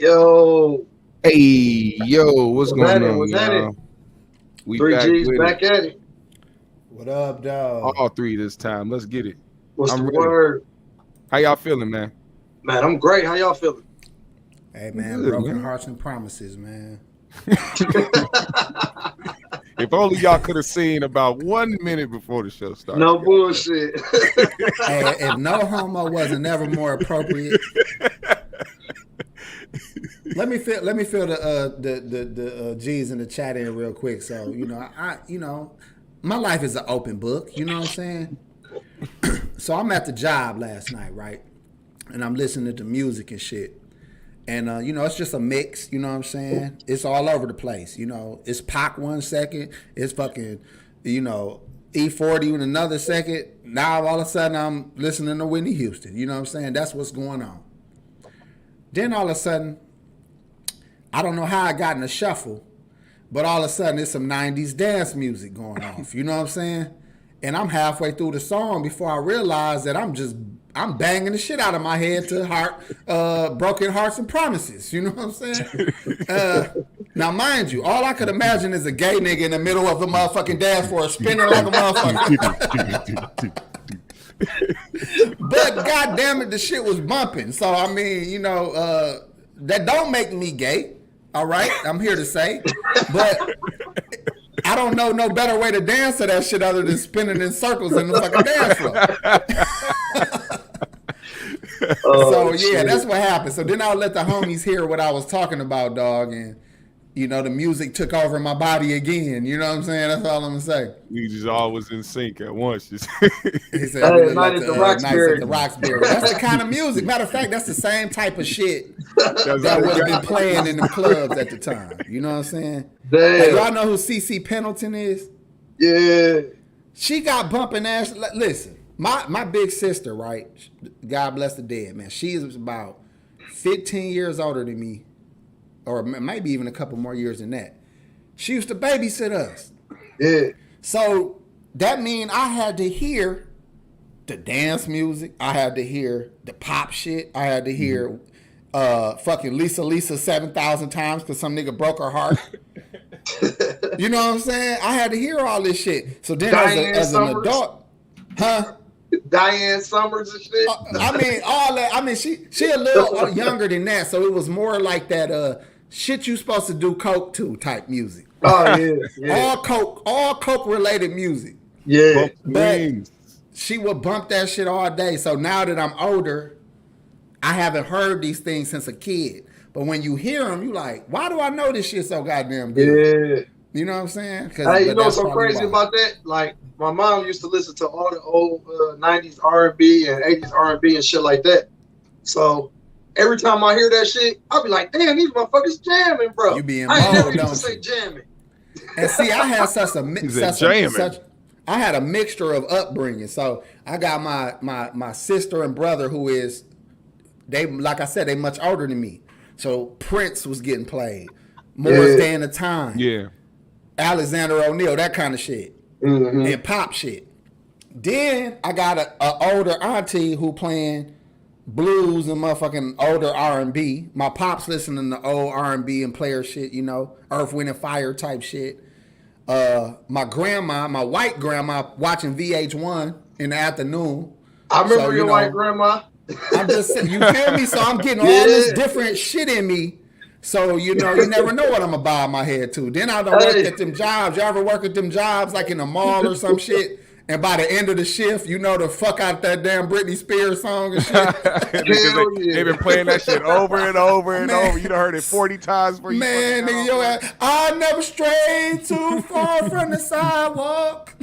Yo. Hey, yo, what's going on, What's y'all? We 3G's back back at it. What up, dog? all three this time. Let's get it. What's I'm the ready. word? How y'all feeling, man? Man, I'm great. How y'all feeling? Hey, man, Good, broken man. hearts and promises, man. If only y'all could have seen about 1 minute before the show started. No bullshit. Hey, if no homo wasn't ever more appropriate. Let me feel the G's in the chat in real quick. So my life is an open book. You know what I'm saying? So I'm at the job last night, right? And I'm listening to music and shit. And it's just a mix. You know what I'm saying? It's all over the place. It's Pac 1 second. It's fucking E40 in another second. Now all of a sudden I'm listening to Whitney Houston. You know what I'm saying? That's what's going on. Then all of a sudden, I don't know how I got in a shuffle, but all of a sudden there's some 90s dance music going off. You know what I'm saying? And I'm halfway through the song before I realize that I'm banging the shit out of my head to Broken Hearts and Promises. You know what I'm saying? Now, mind you, all I could imagine is a gay nigga in the middle of a motherfucking dance floor spinning like a motherfucker. But God damn it, the shit was bumping. So I mean, that don't make me gay. All right, I'm here to say, but I don't know no better way to dance to that shit other than spinning in circles in the fucking dance floor. So yeah, that's what happened. So then I'll let the homies hear what I was talking about, dog, and the music took over my body again. You know what I'm saying? That's all I'm gonna say. We just always in sync at once. He said, Hey, Night at the Roxbury. That's the kind of music. Matter of fact, that's the same type of shit that would have been playing in the clubs at the time. You know what I'm saying? Damn. Hey, y'all know who CeCe Pendleton is? Yeah. She got bumping ass. Listen, my big sister, right? God bless the dead, man. She is about 15 years older than me, or maybe even a couple more years than that. She used to babysit us. Yeah. So that mean I had to hear the dance music. I had to hear the pop shit. I had to hear fucking Lisa 7,000 times because some nigga broke her heart. You know what I'm saying? I had to hear all this shit. So then as an adult, Diane Summers and shit. I mean, all that. I mean, she a little younger than that, so it was more like that shit you supposed to do coke to type music. Oh yeah. All coke related music. Yeah. But she would bump that shit all day. So now that I'm older, I haven't heard these things since a kid. But when you hear them, you like, why do I know this shit so goddamn good? Yeah. You know what I'm saying? Hey, you know what's so crazy about that? Like, my mom used to listen to all the old 90s R&B and 80s R&B and shit like that. So every time I hear that shit, I'll be like, damn, these motherfuckers jamming, bro. You be in I ain't mode, never used to don't say you? jamming. And see, I had such a mix. I had a mixture of upbringing. So I got my sister and brother who is, they like I said, they much older than me. So Prince was getting played. Morris Day and the Time. Yeah. Alexander O'Neal, that kind of shit. Mm-hmm. And pop shit. Then I got a older auntie who playing blues and motherfucking older R&B. My pop's listening to old R&B and player shit, Earth, Wind, and Fire type shit. My grandma, my white grandma, watching VH1 in the afternoon. I remember your white grandma. I'm just saying, you feel me? So I'm getting all this different shit in me. So, you never know what I'm going to bob my head to. Then I don't work at them jobs. Y'all ever work at them jobs like in a mall or some shit? And by the end of the shift, the fuck out that damn Britney Spears song and shit. They've been playing that shit over and over and over. You done heard it 40 times before you man, nigga, your ass, I never strayed too far from the sidewalk.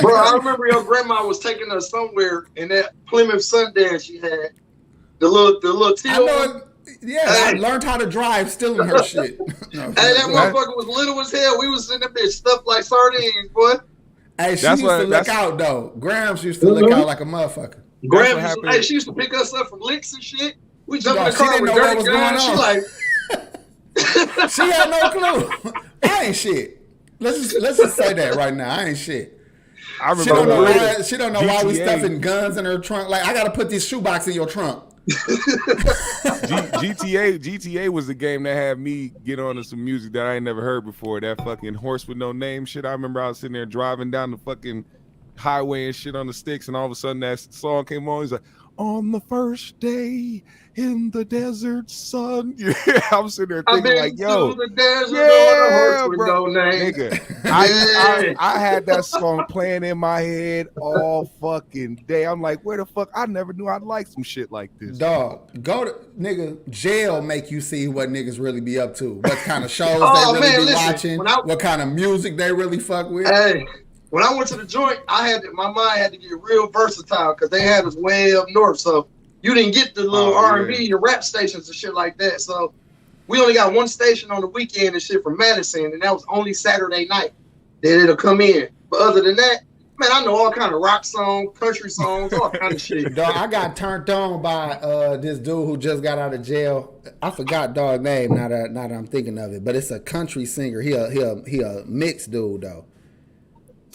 Bro, I remember your grandma was taking us somewhere in that Plymouth Sundance she had. The little teal. I learned how to drive still in her shit. That motherfucker was little as hell. We was in that bitch stuffed like sardines, boy. Hey, she used to look out though. Grams used to look out like a motherfucker. Grams, she used to pick us up from licks and shit. We jumped in the car with dirty guns. She like, she had no clue. I ain't shit. Let's just say that right now. I ain't shit. I remember she don't know why we stuffing guns in her trunk. Like, I gotta put this shoebox in your trunk. GTA was the game that had me get onto some music that I ain't never heard before. That fucking horse with no name shit. I remember I was sitting there driving down the fucking highway and shit on the sticks, and all of a sudden that song came on. He's like, on the first day in the desert sun. Yeah, I'm sitting there thinking like, yo, the desert yeah, with bro. no name. Nigga, I had that song playing in my head all fucking day. I'm like, where the fuck? I never knew I'd like some shit like this. Dog, go to nigga jail. Make you see what niggas really be up to. What kind of shows they really be watching. What kind of music they really fuck with. Hey. When I went to the joint, my mind had to get real versatile because they had us way up north. So you didn't get the little R&B, your rap stations and shit like that. So we only got one station on the weekend and shit from Madison, and that was only Saturday night. Then it'll come in. But other than that, man, I know all kind of rock songs, country songs, all kind of shit. Dog, I got turned on by this dude who just got out of jail. I forgot dog name now that I'm thinking of it, but it's a country singer. He a mixed dude though.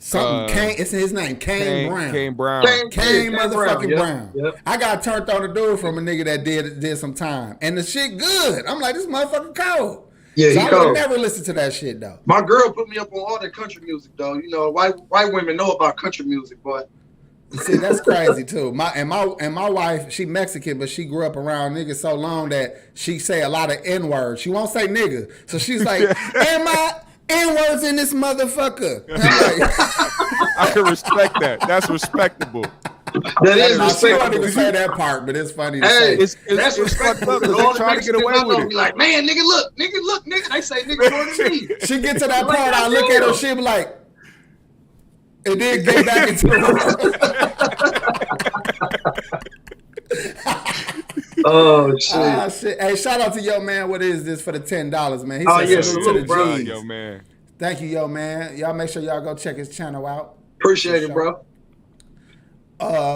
Something Kane. It's his name, Kane Brown. Kane Brown. Kane motherfucking Brown. Yep. I got turned on a dude from a nigga that did some time, and the shit good. I'm like, this motherfucking cold. Yeah, so he I cold. would never listen to that shit though. My girl put me up on all that country music though. You know, white women know about country music, but see, that's crazy too. My wife, she Mexican, but she grew up around niggas so long that she say a lot of N-words. She won't say nigga, so she's like, "Am I?" N-words in this motherfucker. I can respect that. That's respectable. That is respectable. She won't even respectable. say that part, but it's funny to say. That's respectable. Because they trying to get away with it. Be like, man, nigga, look. They say nigga more than me. She get to that part, I look at her, she be like, and then get back into it. Oh shit. Hey, shout out to yo man. What is this for the $10, man? He said salute to the bro. G's. Yo man. Thank you, yo man. Y'all make sure y'all go check his channel out. Appreciate it, bro.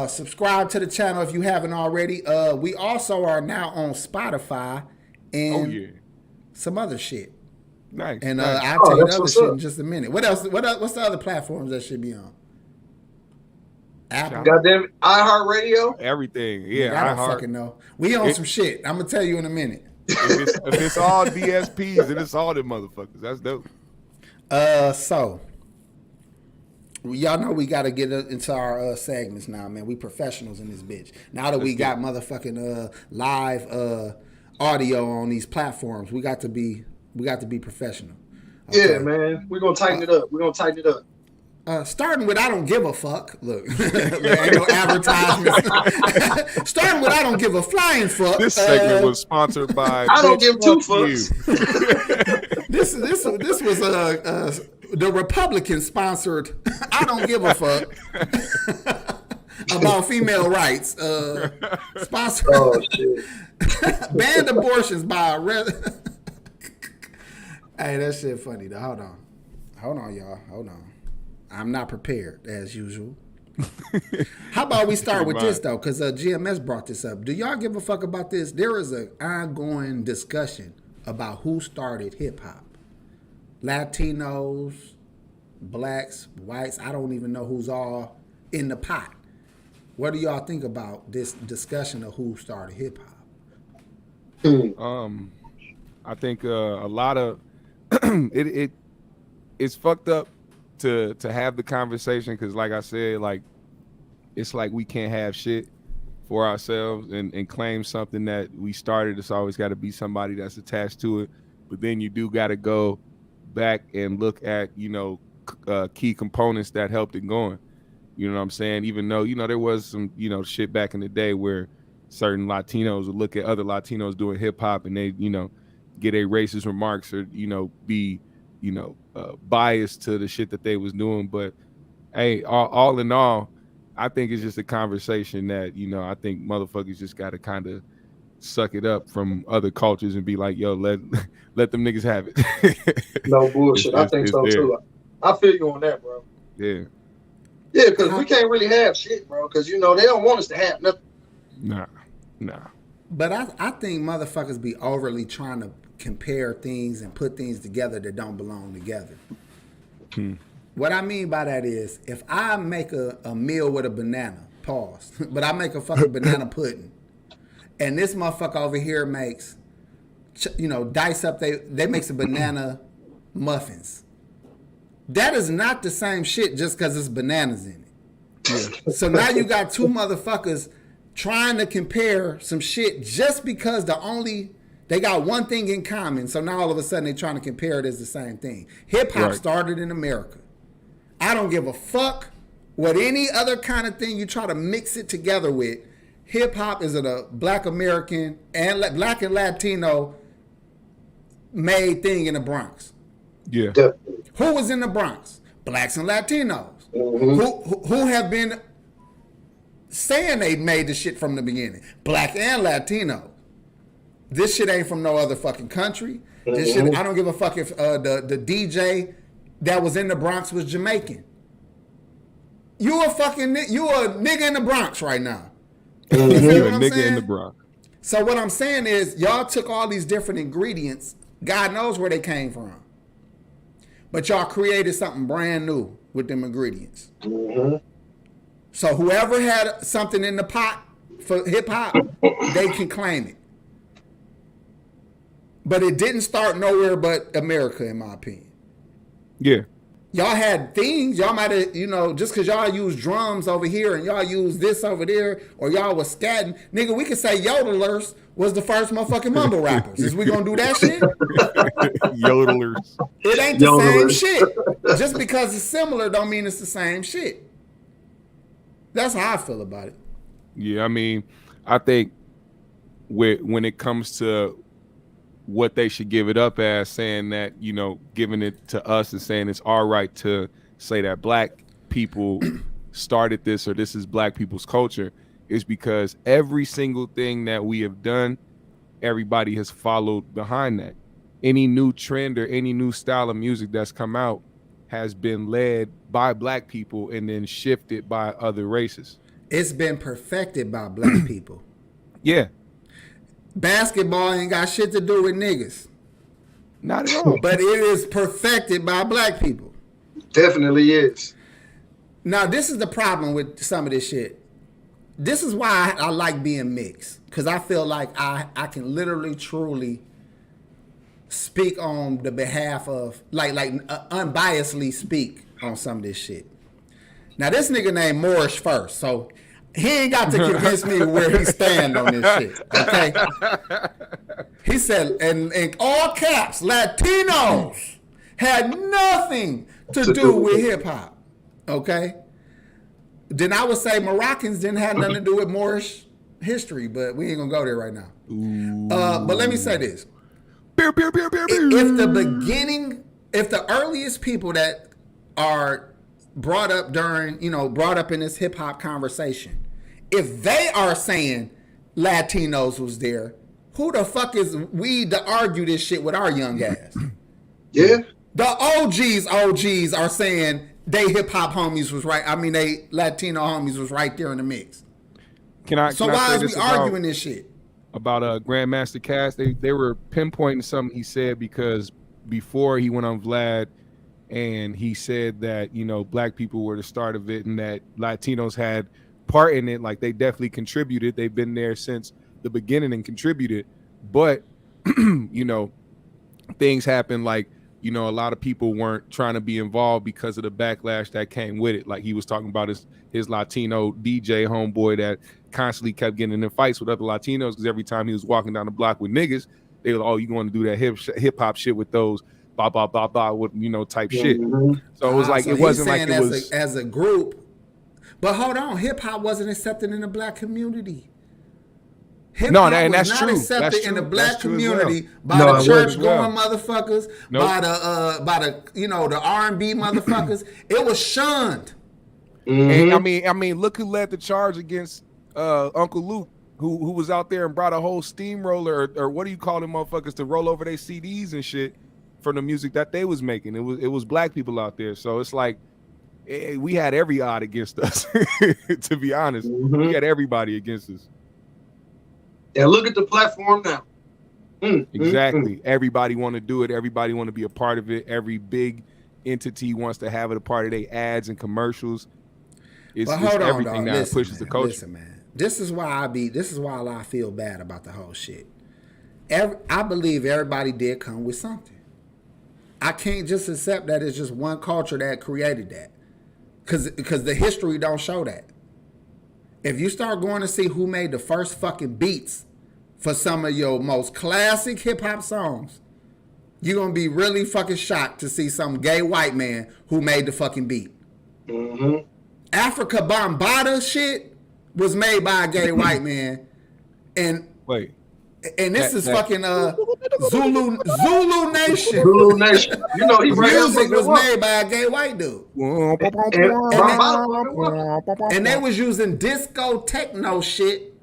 Subscribe to the channel if you haven't already. We also are now on Spotify and some other shit. Nice. And nice. I'll tell you the other shit in just a minute. What else? What's the other platforms that should be on? Apple. Goddamn it. iHeartRadio. Everything. I Yeah, don't fucking know. We on some shit. I'm gonna tell you in a minute. If it's all DSPs and it's all them motherfuckers, that's dope. So y'all know we got to get into our segments now, man. We professionals in this bitch. Now that we got motherfucking live audio on these platforms, we got to be professional. Okay? Yeah, man. We're gonna tighten it up. Starting with I don't give a fuck. Look, there ain't no advertisements. Starting with I don't give a flying fuck. This segment was sponsored by I don't give two fucks. This was the Republican sponsored I don't give a fuck about female rights. Sponsored. Oh shit. Banned abortions by Hey, that shit funny though. Hold on, y'all. Hold on. I'm not prepared, as usual. How about we start with this, though, because GMS brought this up. Do y'all give a fuck about this? There is an ongoing discussion about who started hip-hop. Latinos, blacks, whites, I don't even know who's all in the pot. What do y'all think about this discussion of who started hip-hop? I think a lot of it's fucked up to have the conversation because, like I said, like it's like we can't have shit for ourselves and claim something that we started. It's always got to be somebody that's attached to it. But then you do got to go back and look at key components that helped it going. You know what I'm saying? Even though there was some shit back in the day where certain Latinos would look at other Latinos doing hip hop and they get a racist remarks or be biased to the shit that they was doing. But hey, all in all, I think it's just a conversation that I think motherfuckers just got to kind of suck it up from other cultures and be like, yo, let them niggas have it. No bullshit. I think so too. I feel you on that, bro. Yeah, because we can't really have shit, bro, because they don't want us to have nothing. Nah. But I think motherfuckers be overly trying to compare things and put things together that don't belong together. What I mean by that is, if I make a meal with a banana, pause, but I make a fucking banana pudding, and this motherfucker over here makes, dice up. They make some banana muffins. That is not the same shit just because it's bananas in it. Yeah. So now you got two motherfuckers trying to compare some shit just because they got one thing in common. So now all of a sudden they're trying to compare it as the same thing. Hip hop started in America. I don't give a fuck what any other kind of thing you try to mix it together with. Hip hop is a Black American and Black and Latino made thing in the Bronx. Yeah. Who was in the Bronx? Blacks and Latinos. Mm-hmm. Who have been saying they made the shit from the beginning. Black and Latino. This shit ain't from no other fucking country. This shit, I don't give a fuck if the DJ that was in the Bronx was Jamaican. You a nigga in the Bronx right now. You feel what I'm saying? In the Bronx. So what I'm saying is, y'all took all these different ingredients. God knows where they came from. But y'all created something brand new with them ingredients. Mm-hmm. So whoever had something in the pot for hip hop, they can claim it. But it didn't start nowhere but America, in my opinion. Yeah. Y'all had things. Y'all might have, just because y'all use drums over here and y'all use this over there, or y'all was scatting. Nigga, we could say yodelers was the first motherfucking mumble rappers. Is we gonna do that shit? Yodelers. It ain't the same shit. Just because it's similar don't mean it's the same shit. That's how I feel about it. Yeah, I mean, I think when it comes to what they should give it up as, saying that, giving it to us and saying it's all right to say that black people started this or this is black people's culture, is because every single thing that we have done, everybody has followed behind that. Any new trend or any new style of music that's come out has been led by black people and then shifted by other races. It's been perfected by black people. Yeah. Basketball ain't got shit to do with niggas. Not at all. But it is perfected by black people. Definitely is. Now, this is the problem with some of this shit. This is why I like being mixed. Because I feel like I can literally, truly speak on the behalf of, unbiasedly speak on some of this shit. Now, this nigga named Morris first, so he ain't got to convince me where he stand on this shit, okay? He said, in all caps, Latinos had nothing to do with hip-hop, okay? Then I would say Moroccans didn't have nothing to do with Moorish history, but we ain't gonna go there right now. But let me say this. If the earliest people that are brought up in this hip hop conversation, if they are saying Latinos was there, who the fuck is we to argue this shit with our young ass? Yeah. The OGs are saying they hip hop homies was right. I mean, they Latino homies was right there in the mix. So why is we arguing this shit? About Grandmaster Cass, they were pinpointing something he said, because before he went on Vlad and he said that, black people were the start of it and that Latinos had part in it. Like, they definitely contributed. They've been there since the beginning and contributed. But, things happen, like, a lot of people weren't trying to be involved because of the backlash that came with it. Like, he was talking about his Latino DJ homeboy that constantly kept getting in fights with other Latinos because every time he was walking down the block with niggas, they were, oh, you going to do that hip hop shit with those blah blah blah blah with type shit. So it was like, it wasn't like it was as a group. But hold on, hip hop wasn't accepted in the black community. No, and that's true. Accepted in the black community by the church going motherfuckers, by the the R&B motherfuckers. It was shunned. And I mean, look who led the charge against Uncle Luke, who was out there and brought a whole steamroller or what do you call them motherfuckers to roll over their CDs and shit from the music that they was making. It was black people out there. So it's like we had every odd against us. To be honest, we had everybody against us. And look at the platform now. Exactly. Everybody want to do it. Everybody want to be a part of it. Every big entity wants to have it a part of their ads and commercials. It's everything now pushes the culture. Listen, man. This is why I feel bad about the whole shit. I believe everybody did come with something. I can't just accept that it's just one culture that created that. Because the history don't show that. If you start going to see who made the first fucking beats for some of your most classic hip-hop songs, you're going to be really fucking shocked to see some gay white man who made the fucking beat. Mm-hmm. Africa Bambaataa shit was made by a gay white man. And this is fucking Zulu Nation. Zulu Nation. You know, he music was made by a gay white dude. And they was using disco techno shit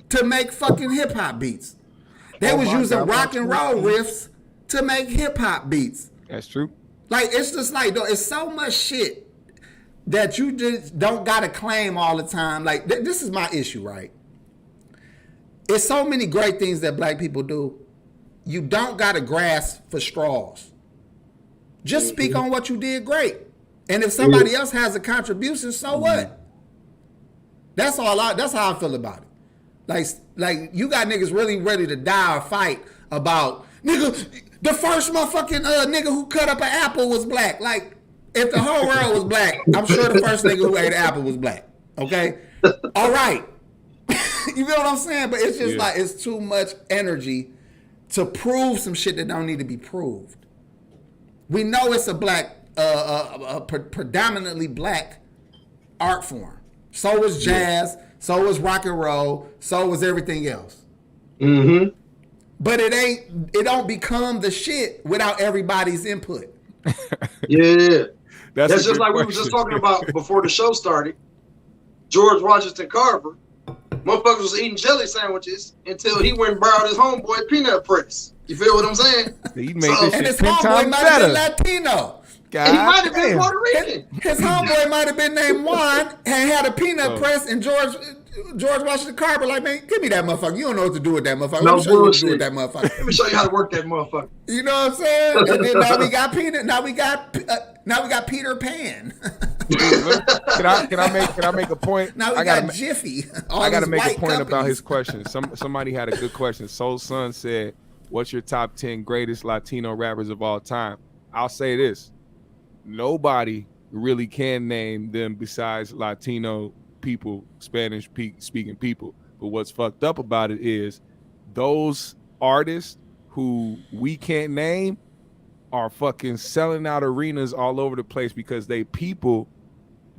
to make fucking hip hop beats. They was using rock and roll riffs to make hip hop beats. That's true. Like, it's just like, it's so much shit that you just don't gotta claim all the time. Like, this is my issue, right? It's so many great things that black people do. You don't got to grasp for straws. Just speak on what you did great. And if somebody else has a contribution, so what? That's how I feel about it. Like you got niggas really ready to die or fight about, nigga, the first motherfucking nigga who cut up an apple was black. Like, if the whole world was black, I'm sure the first nigga who ate an apple was black. Okay? All right. You feel what I'm saying? But it's just like, it's too much energy to prove some shit that don't need to be proved. We know it's a black, predominantly black art form. So was jazz, so was rock and roll, so was everything else. Mm-hmm. But it don't become the shit without everybody's input. Yeah. That's just like we were just talking about before the show started. George Washington Carver. Motherfuckers was eating jelly sandwiches until he went and borrowed his homeboy peanut press. You feel what I'm saying? He made this and his shit 10 homeboy times might have been better. Latino. And he might have been Puerto Rican. His homeboy might have been named Juan and had a peanut press, and George Washington Carver like, man, give me that motherfucker. You don't know what to do with that motherfucker. No Let me show you what to bullshit. do with that motherfucker. Let me show you how to work that motherfucker. You know what I'm saying? And then now we got peanut. Now we got Peter Pan. Can I make a point? Now we got Jiffy. I got to make a point about his question. Somebody had a good question. Soul Son said, "What's your top 10 greatest Latino rappers of all time?" I'll say this: nobody really can name them besides Latino people, Spanish speaking people. But what's fucked up about it is those artists who we can't name are fucking selling out arenas all over the place because they people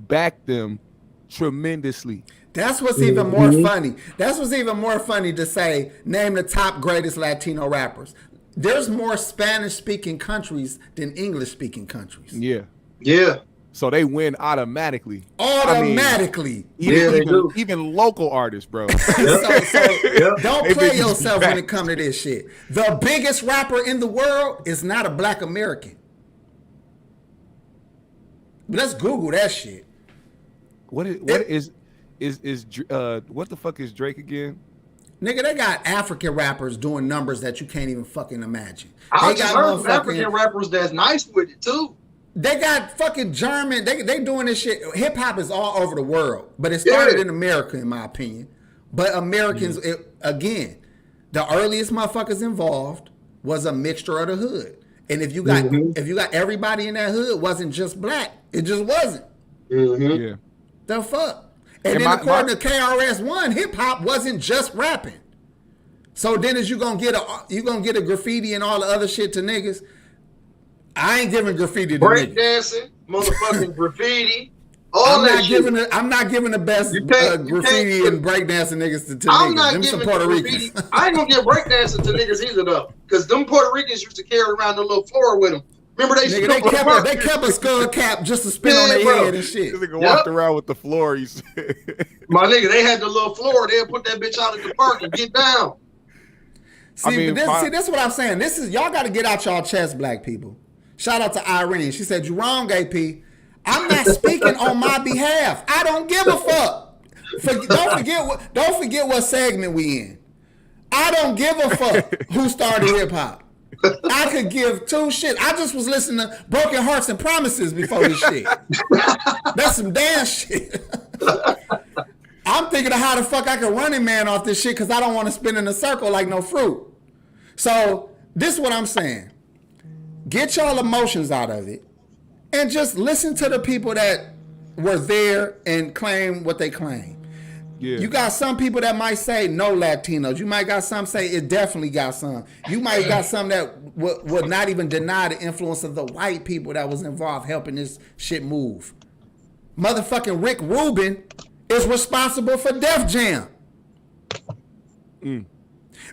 back them tremendously. That's what's even more funny. That's what's even more funny to say, name the top greatest Latino rappers. There's more Spanish-speaking countries than English-speaking countries. Yeah. Yeah. So they win automatically. Automatically. Even local artists, bro. Don't play yourself when it comes to this shit. The biggest rapper in the world is not a black American. Let's Google that shit. What the fuck is Drake again? Nigga, they got African rappers doing numbers that you can't even fucking imagine. I just heard from African rappers that's nice with it too. They got fucking German. They doing this shit. Hip hop is all over the world, but it started in America, in my opinion. But Americans, again, the earliest motherfuckers involved was a mixture of the hood. And if you got everybody in that hood, wasn't just black. It just wasn't. Mm-hmm. Yeah. The fuck. And then according to KRS-One, hip hop wasn't just rapping. So then, as you gonna get a graffiti and all the other shit to niggas. I ain't giving graffiti to break niggas. Dancing, motherfucking graffiti, all that shit. I'm not giving the best graffiti and breakdancing niggas to niggas. I'm not them giving some Puerto graffiti. Ricans. I ain't gonna give breakdancing to niggas either though, because them Puerto Ricans used to carry around the little floor with them. Remember they kept a skull cap just to spin on their head and shit. This nigga walked around with the floor. You said. My nigga, they had the little floor. They'd put that bitch out at the park and get down. See, this is what I'm saying. This is y'all got to get out y'all chest, black people. Shout out to Irene. She said, "You wrong, AP. I'm not speaking on my behalf. I don't give a fuck. Don't forget what segment we in. I don't give a fuck who started hip hop. I could give two shits. I just was listening to Broken Hearts and Promises before this shit. That's some damn shit. I'm thinking of how the fuck I can Running Man off this shit because I don't want to spin in a circle like no fruit. So this is what I'm saying. Get y'all emotions out of it and just listen to the people that were there and claim what they claim. Yeah. You got some people that might say no Latinos. You might got some say it definitely got some. You might got some that would not even deny the influence of the white people that was involved helping this shit move. Motherfucking Rick Rubin is responsible for Def Jam.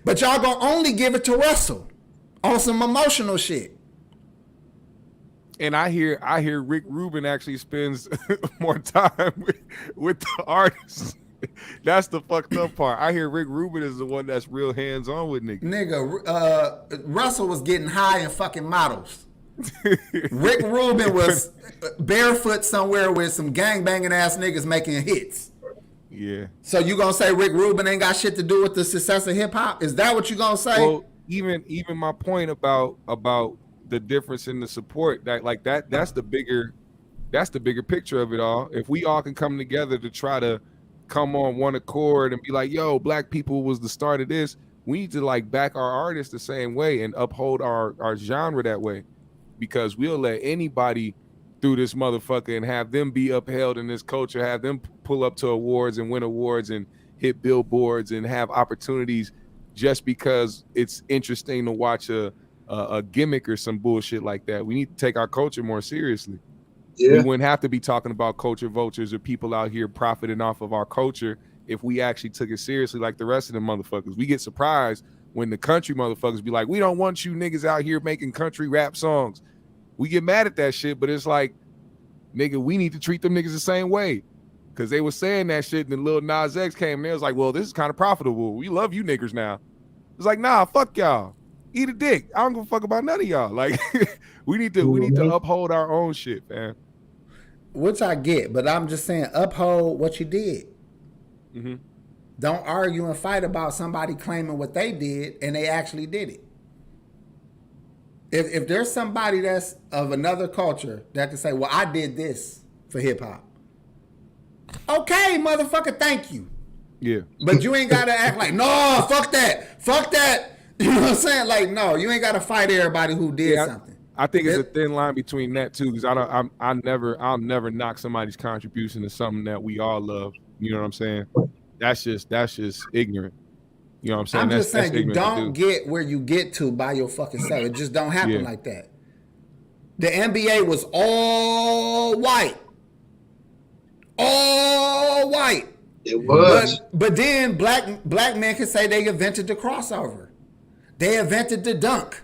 But y'all gonna only give it to Russell on some emotional shit. And I hear Rick Rubin actually spends more time with the artists. That's the fucked up part. I hear Rick Rubin is the one that's real hands on with niggas. Nigga, Russell was getting high in fucking models. Rick Rubin was barefoot somewhere with some gangbanging ass niggas making hits. Yeah. So you gonna say Rick Rubin ain't got shit to do with the success of hip hop? Is that what you gonna say? Well, even my point about the difference in the support, that's the bigger picture of it all. If we all can come together to try to come on one accord and be like, yo, black people was the start of this, we need to like back our artists the same way and uphold our genre that way, because we'll let anybody through this motherfucker and have them be upheld in this culture, have them pull up to awards and win awards and hit billboards and have opportunities just because it's interesting to watch a gimmick or some bullshit like that. We need to take our culture more seriously. We wouldn't have to be talking about culture vultures or people out here profiting off of our culture if we actually took it seriously like the rest of them motherfuckers. We get surprised when the country motherfuckers be like, we don't want you niggas out here making country rap songs. We get mad at that shit, but it's like, nigga, we need to treat them niggas the same way. Because they were saying that shit, and then Lil Nas X came there. It was like, well, this is kind of profitable. We love you niggers now. It's like, nah, fuck y'all. Eat a dick. I don't give a fuck about none of y'all. Like, we need to uphold our own shit, man. Which I get, but I'm just saying, uphold what you did. Mm-hmm. Don't argue and fight about somebody claiming what they did and they actually did it. If there's somebody that's of another culture that can say, well, I did this for hip hop. Okay, motherfucker, thank you. Yeah. But you ain't got to act like, no, fuck that. Fuck that. You know what I'm saying? Like, no, you ain't got to fight everybody who did something. I think it's a thin line between that too, because I'll never knock somebody's contribution to something that we all love. You know what I'm saying? That's just ignorant. You know what I'm saying? I'm just saying you don't get where you get to by your fucking self. It just don't happen like that. The NBA was all white. All white. It was. But then black men can say they invented the crossover. They invented the dunk.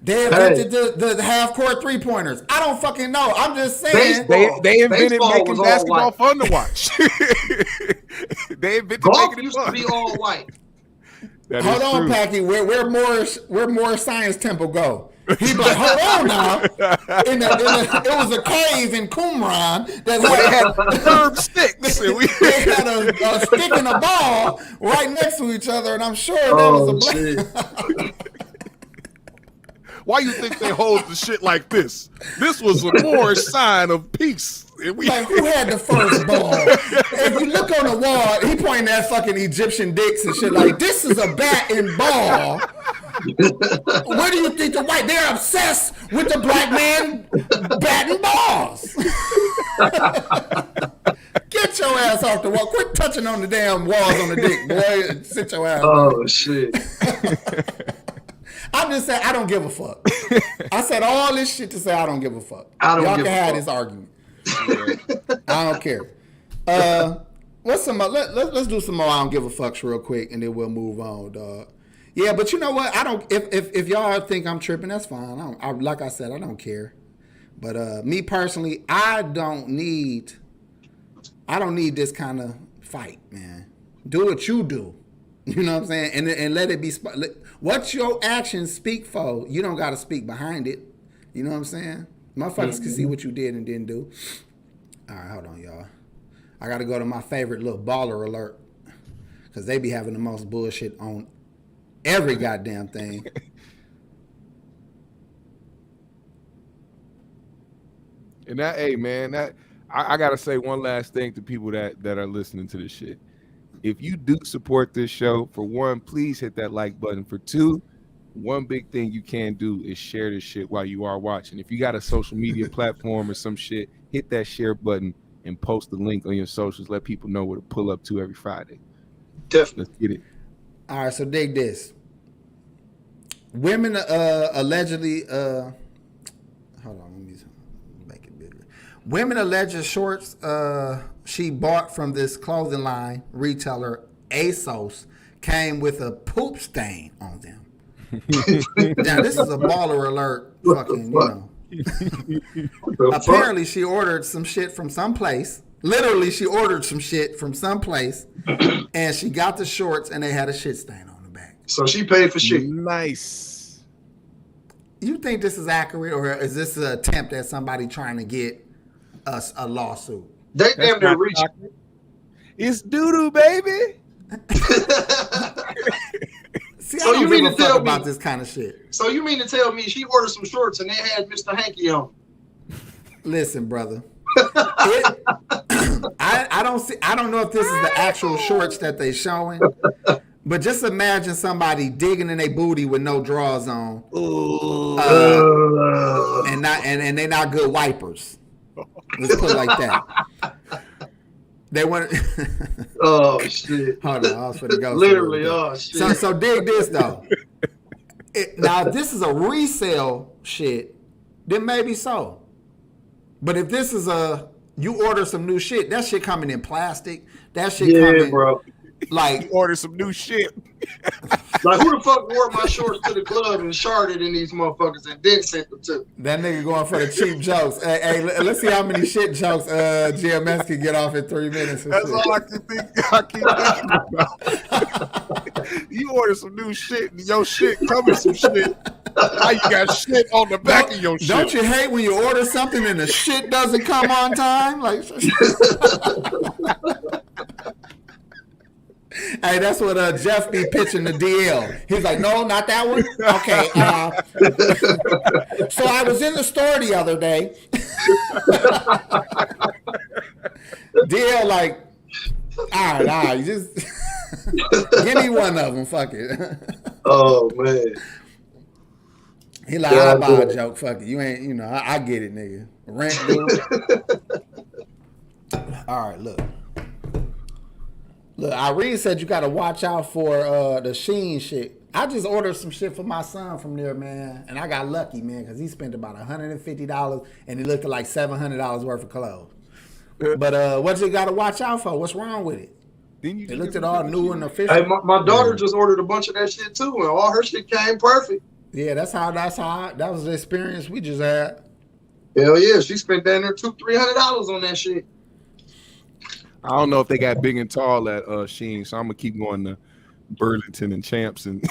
They invented the half-court three-pointers. I don't fucking know. I'm just saying. They invented making basketball fun to watch. They invented golf making it used fun. to be all white. Hold on, Packy. Where Morris Science Temple go? He'd be like, hold on now. It was a cave in Qumran that had a curved stick. Listen, they had a stick and a ball right next to each other, and I'm sure there was a black. Why you think they hold the shit like this? This was a more sign of peace. Like, who had the first ball? If you look on the wall, he pointing at fucking Egyptian dicks and shit like, this is a bat and ball. What do you think the white? They're obsessed with the black man batting balls. Get your ass off the wall. Quit touching on the damn walls on the dick, boy. Sit your ass. Oh, shit. I'm just saying, I don't give a fuck. I said all this shit to say I don't give a fuck. Y'all can have this argument. I don't care. What's some? Let's do some more. I don't give a fucks real quick, and then we'll move on, dog. Yeah, but you know what? I don't. If y'all think I'm tripping, that's fine. Like I said, I don't care. But me personally, I don't need this kind of fight, man. Do what you do. You know what I'm saying? And let it be. What your actions speak for, you don't got to speak behind it. You know what I'm saying? Motherfuckers can see what you did and didn't do. All right, hold on, y'all. I got to go to my favorite little baller alert because they be having the most bullshit on every goddamn thing. And that, hey, man, that I got to say one last thing to people that are listening to this shit. if you do support this show, for one, please hit that like button. For two, one big thing you can do is share this shit while you are watching. If you got a social media platform or some shit, hit that share button and post the link on your socials. Let people know where to pull up to every Friday. Definitely. Let's get it. All right, so dig this. Women allegedly hold on, let me make it bigger. Women alleged shorts she bought from this clothing line retailer ASOS came with a poop stain on them. Now this is a baller alert. Fucking, Apparently she ordered some shit from someplace. Literally, she ordered some shit from someplace, and she got the shorts, and they had a shit stain on the back. So she paid for shit. Nice. You think this is accurate, or is this an attempt at somebody trying to get us a lawsuit? They damn near reached. It's doo-doo, baby. See, So I you don't mean give a to fuck tell about me- this kind of shit. So you mean to tell me she ordered some shorts and they had Mr. Hanky on? Listen, brother. I don't know if this is the actual shorts that they showing, but just imagine somebody digging in their booty with no drawers on, and they not good wipers. Let's put it like that. They want. Oh shit! Hold on, I was finna go. Literally, oh shit. So dig this though. Now, if this is a resale shit, then maybe so. But if this is you order some new shit, that shit coming in plastic. That shit coming, bro. Like Order some new shit. Like who the fuck wore my shorts to the club and sharded in these motherfuckers and then sent them to me? that nigga going for the cheap jokes. Hey, let's see how many shit jokes GMS can get off in 3 minutes. That's all I can think. I keep thinking about. You order some new shit and your shit coming some shit. Now you got shit on the back of your shit. Don't you hate when you order something and the shit doesn't come on time? Like, hey, that's what Jeff be pitching the DL. He's like, no, not that one. Okay. So I was in the store the other day. DL like, all right, you just give me one of them. Fuck it. Oh man. He like, I'll buy a joke. Fuck it. You ain't, I get it, nigga. Rent, dude. All right, look. Look, Irene said you got to watch out for the Sheen shit. I just ordered some shit for my son from there, man. And I got lucky, man, because he spent about $150 and he looked at like $700 worth of clothes. But what you got to watch out for? What's wrong with it? It looked at all new and official. Hey, my daughter just ordered a bunch of that shit too, and all her shit came perfect. Yeah, that was the experience we just had. Hell yeah, she spent down there $200-$300 on that shit. I don't know if they got big and tall at Sheen, so I'm gonna keep going to Burlington and Champs and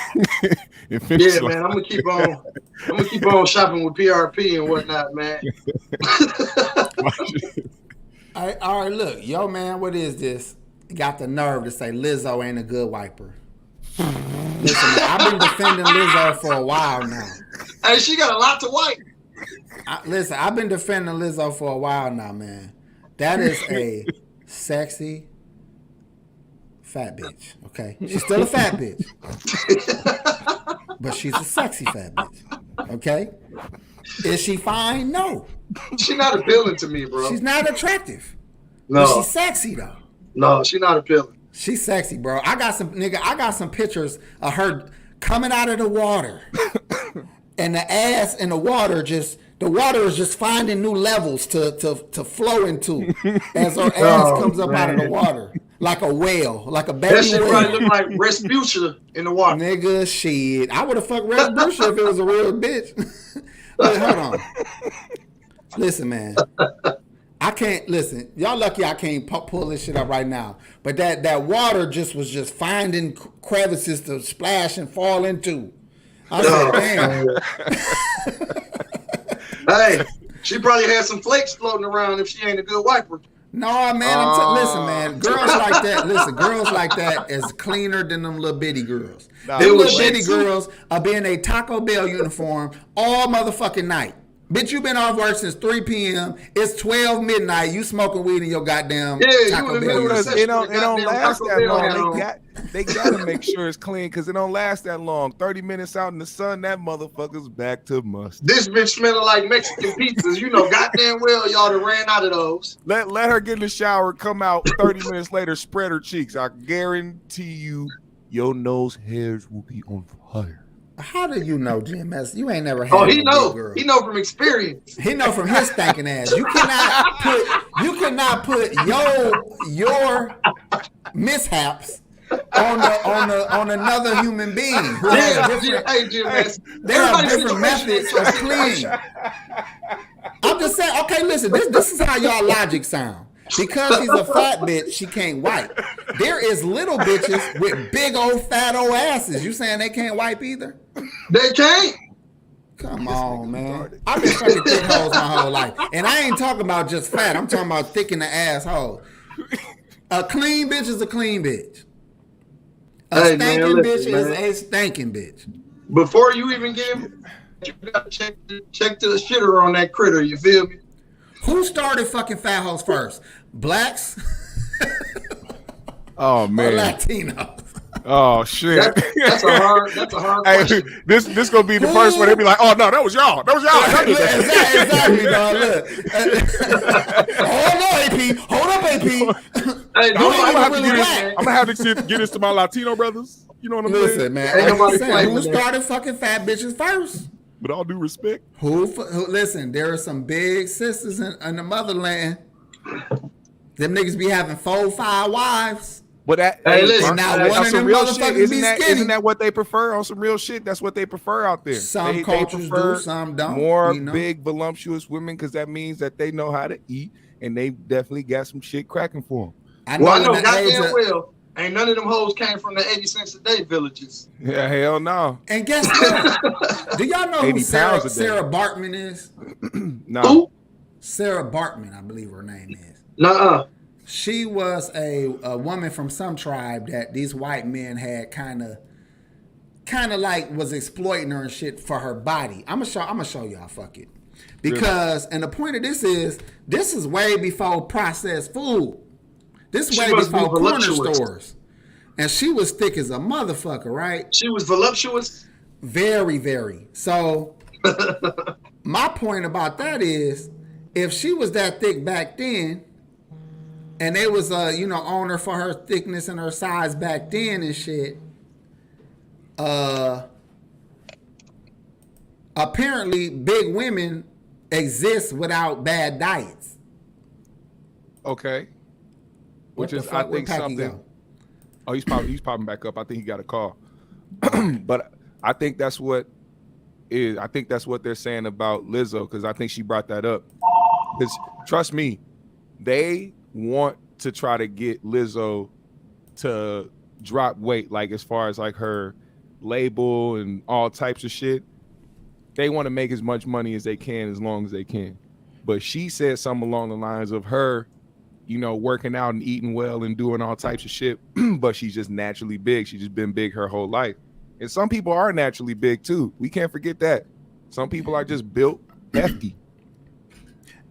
finish. Yeah, man, I'm gonna keep on shopping with PRP and whatnot, man. All right, look, yo, man, what is this? Got the nerve to say Lizzo ain't a good wiper. Listen, man, I've been defending Lizzo for a while now. Hey, she got a lot to wipe. Listen, I've been defending Lizzo for a while now, man. That is a sexy fat bitch, okay? She's still a fat bitch. But she's a sexy fat bitch, okay? Is she fine? No. She's not appealing to me, bro. She's not attractive. No. But she's sexy, though. No, she's not appealing. She's sexy, bro. I got some pictures of her coming out of the water. And the ass in the water the water is just finding new levels to flow into as her ass comes up out of the water. Like a whale, like a baby That shit whale. probably look like Respucia in the water. Nigga, shit. I would have fucked Respucia if it was a real bitch. Wait, hold on. Listen, man. I can't listen. Y'all lucky I can't pull this shit up right now. But that water was just finding crevices to splash and fall into. I said, damn. Hey, she probably had some flakes floating around if she ain't a good wiper. No, man. Listen, man. Girls like that. Listen, girls like that is cleaner than them little bitty girls. Nah, Them it was little bitty shit, too. girls are be in a Taco Bell uniform all motherfucking night. Bitch, you been off work since 3 p.m. It's 12 midnight. You smoking weed in your goddamn Taco you in the Bell. middle of the It don't last that long. long. They gotta make sure it's clean because it don't last that long. 30 minutes out in the sun, that motherfucker's back to mustard. This bitch smelling like Mexican pizzas. You know, goddamn well y'all done ran out of those. Let her get in the shower, come out 30 minutes later, spread her cheeks. I guarantee you, your nose hairs will be on fire. How do you know, GMS? You ain't never had he no know. big girl. He know from experience. He know from his stinking ass. You cannot put your mishaps on another human being. They have different methods of cleaning. I'm just saying. Okay, listen. This is how y'all logic sound. Because she's a fat bitch, she can't wipe. There is little bitches with big old fat old asses. You saying they can't wipe either? They can't. Come on, man. I've been fucking thick hoes my whole life. And I ain't talking about just fat. I'm talking about thick in the asshole. A clean bitch is a clean bitch. A stinking bitch is a stinking bitch. Before you even get him, you gotta check the shitter on that critter, you feel me? Who started fucking fat hoes first? Blacks? Oh man. Or Latinos? Oh shit. That's a hard question. This gonna be the first one. They'll be like, oh no, that was y'all. That was y'all. Exactly, dog. Look. Hold up, AP. Hey, I'm gonna have to get this to my Latino brothers. You know what I'm saying? Listen, man. Who started fucking fat bitches first? With all due respect. Who listen, there are some big sisters in the motherland. Them niggas be having 4, 5 wives. But that, listen, now one of them motherfuckers be skinny. Isn't that what they prefer on some real shit? That's what they prefer out there. Some cultures do, some don't. More big, voluptuous women because that means that they know how to eat and they definitely got some shit cracking for them. I know goddamn well. Ain't none of them hoes came from the 80 cents a day villages. Yeah, hell no. And guess what? Do y'all know who Sarah Bartman is? No. Who? Sarah Bartman, I believe her name is. Nuh-uh. She was a woman from some tribe that these white men had kind of like was exploiting her and shit for her body. I'm gonna show y'all. Fuck it, because and the point of this is way before processed food. This way before corner stores, and she was thick as a motherfucker, right? She was voluptuous. Very, very. So my point about that is, if she was that thick back then. And they was on her for her thickness and her size back then and shit. Apparently big women exist without bad diets. Okay. Which is I think something. Oh, he's popping back up. I think he got a call. But I think that's what they're saying about Lizzo, because I think she brought that up. Because trust me, they want to try to get Lizzo to drop weight, like as far as like her label and all types of shit. They want to make as much money as they can as long as they can. But she said something along the lines of her, working out and eating well and doing all types of shit, but she's just naturally big. She's just been big her whole life. And some people are naturally big too. We can't forget that. Some people are just built hefty.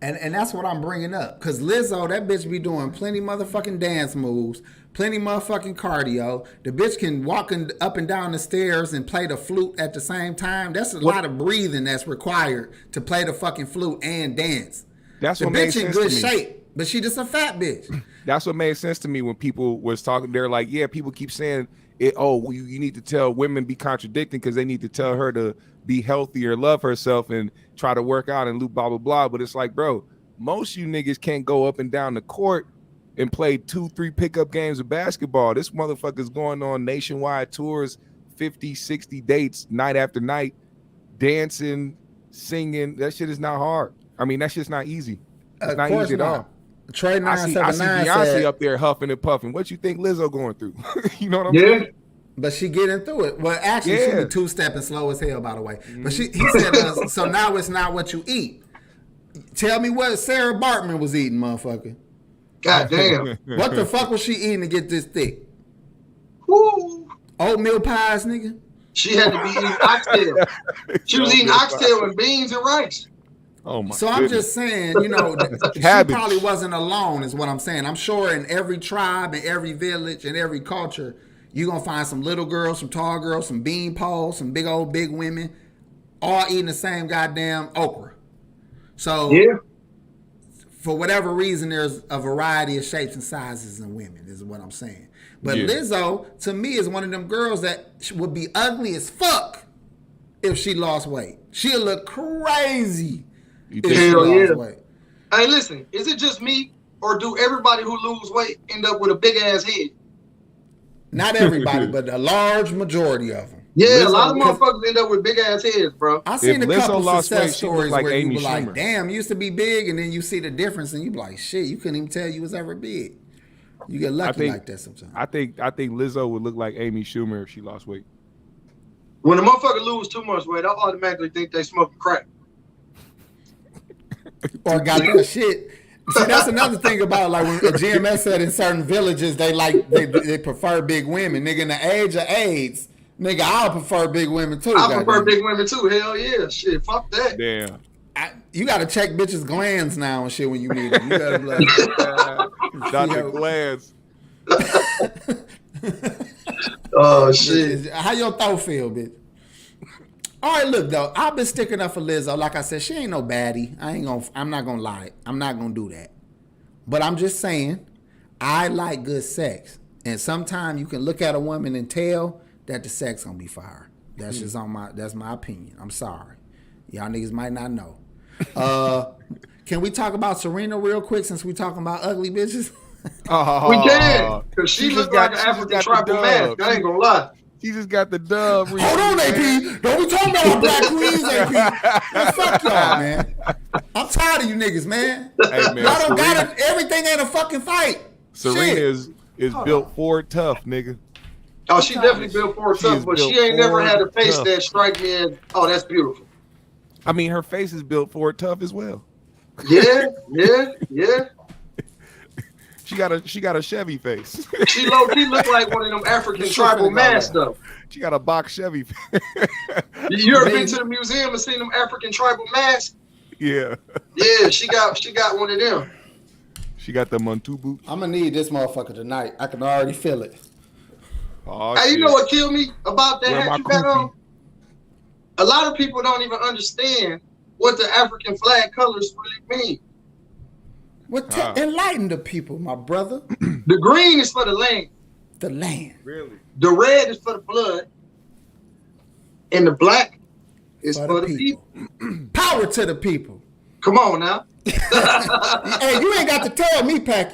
And that's what I'm bringing up. Because Lizzo, that bitch be doing plenty motherfucking dance moves, plenty motherfucking cardio. The bitch can walk up and down the stairs and play the flute at the same time. That's a lot of breathing that's required to play the fucking flute and dance. That's the what made bitch in sense good to me. shape, but she just a fat bitch. That's what made sense to me when people was talking. They're like, yeah, people keep saying it. Oh, you need to tell women be contradicting because they need to tell her to be healthy or love herself and try to work out and blah, blah, blah. But it's like, bro, most you niggas can't go up and down the court and play 2-3 pickup games of basketball. This motherfucker's going on nationwide tours, 50, 60 dates night after night, dancing, singing. That shit is not hard. I mean, that shit's not easy. It's not easy at all. Trey 979 I see Beyonce up there huffing and puffing. What you think Lizzo going through? You know what I'm saying? But she getting through it. Well, actually, she be two-stepping slow as hell, by the way. But he said, so now it's not what you eat. Tell me what Sarah Bartman was eating, motherfucker. God damn. What the fuck was she eating to get this thick? Woo. Oatmeal pies, nigga? She had to be eating oxtail. She was eating oxtail and beans and rice. Oh my. So I'm just saying, you know, she Habits. probably wasn't alone, is what I'm saying. I'm sure in every tribe, in every village, in every culture, you're gonna find some little girls, some tall girls, some bean poles, some big women, all eating the same goddamn okra. So Yeah. for whatever reason, there's a variety of shapes and sizes in women, is what I'm saying. But Yeah. Lizzo, to me, is one of them girls that would be ugly as fuck if she lost weight. She'll look crazy You if think she Hell lost yeah. weight. Hey, listen, is it just me, or do everybody who lose weight end up with a big ass head? Not everybody, but a large majority of them. Yeah, a Lizzo- lot of motherfuckers end up with big ass heads, bro. I seen a Lizzo couple lost weight, success she look stories like where Amy you be like, Schumer. damn, you used to be big, and then you see the difference, and you be like, shit, you couldn't even tell you was ever big. You get lucky like that sometimes. I think Lizzo would look like Amy Schumer if she lost weight. When a motherfucker lose too much weight, I automatically think they smoking crack. Or got that shit. See, that's another thing about like when GMS said in certain villages they prefer big women. Nigga, in the age of AIDS, nigga, I'll prefer big women too. I prefer big women too. Hell yeah, shit, fuck that. Damn. You gotta check bitches' glands now and shit when you meet them. You gotta be like, Dr. Glance. Oh shit. how your throat feel, bitch? All right, look though, I've been sticking up for Lizzo. Like I said, she ain't no baddie. I'm not gonna lie. I'm not gonna do that. But I'm just saying, I like good sex, and sometimes you can look at a woman and tell that the sex gonna be fire. That's just that's my opinion. I'm sorry, y'all niggas might not know. Can we talk about Serena real quick since we talking about ugly bitches? We can, cause she look like an African tribal mask. I ain't gonna lie. She just got the dub. Hold on, AP. Don't be talking about our black queens, AP. Man, fuck y'all, man. I'm tired of you niggas, man. Hey, man, Y'all don't Serena- got it. Everything ain't a fucking fight. Serena Shit. is built Ford tough, nigga. Oh, she definitely built for She tough, is but she built ain't never for had a face tough. that strike me as, oh, that's beautiful. I mean, her face is built Ford tough as well. Yeah. She got a Chevy face. She low key look like one of them African tribal masks though. She got a box Chevy face. You ever been to the museum and seen them African tribal masks? Yeah. Yeah, she got one of them. She got the Montu boots. I'm gonna need this motherfucker tonight. I can already feel it. Oh, Hey, you shit. know what killed me about that Where hat my you got kufi? on? A lot of people don't even understand what the African flag colors really mean. Enlighten the people, my brother. The green is for the land. The land. Really? The red is for the blood. And the black is for the people. Power to the people. Come on now. Hey, you ain't got to tell me, Pac.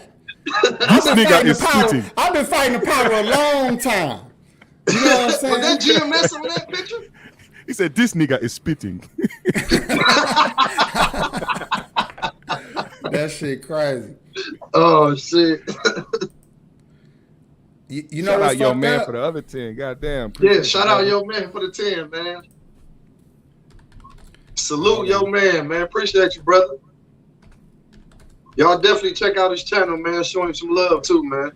This nigga is spitting. I've been fighting the power a long time. You know what I'm saying? Was that GMS on that picture? He said, this nigga is spitting. That shit crazy. Oh shit. You know Shout what's out your fucked man up? for the other 10. Goddamn. Yeah, Appreciate shout you, out brother. your man for the 10, man. Salute your man, man. Appreciate you, brother. Y'all definitely check out his channel, man. Show him some love too, man.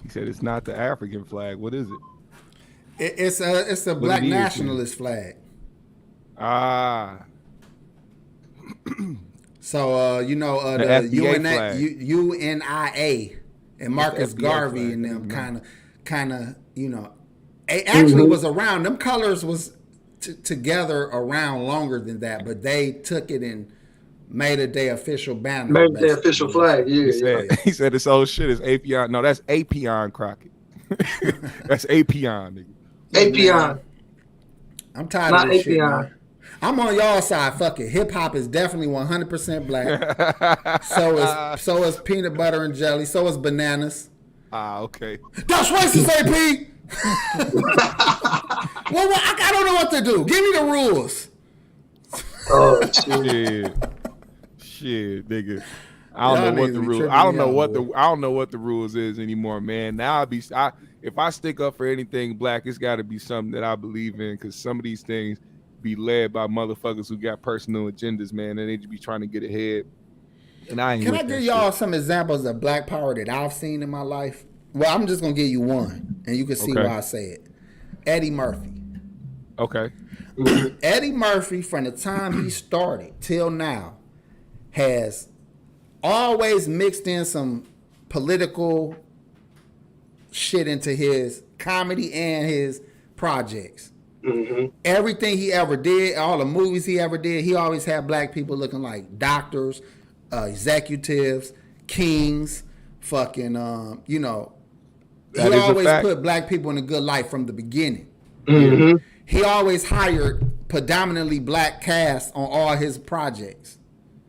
He said it's not the African flag. What is it? It's a black it is, nationalist flag. Ah. So The the FBA flag. UNIA and Marcus FBA Garvey and flag, them kind of it actually was around. Them colors was together around longer than that, but they took it and made it their official banner. Maybe the basically. official flag. Yeah, He said this old shit is Apion. No, that's Apion Crockett. That's Apion, nigga. Apion. I'm tired Not of this shit, Apion. man. I'm on y'all side. Fuck it. Hip hop is definitely 100% black. So is peanut butter and jelly. So is bananas. Ah, okay. That's racist, AP. Well, I don't know what to do. Give me the rules. Oh shit. Shit, nigga. I don't Y'all know what niggas the be rules. tripping I don't me know out, what boy. I don't know what the rules is anymore, man. Now if I stick up for anything black, it's got to be something that I believe in, because some of these things be led by motherfuckers who got personal agendas, man, and they just be trying to get ahead. And I ain't. Can with I that give y'all shit. some examples of black power that I've seen in my life? Well, I'm just gonna give you one, and you can see Okay. why I say it. Eddie Murphy. Okay. Eddie Murphy, from the time he started till now, has always mixed in some political shit into his comedy and his projects. Everything he ever did, all the movies he ever did, he always had black people looking like doctors, executives, kings, fucking, you know. That he is a always fact. put black people in a good light from the beginning. He always hired predominantly black cast on all his projects.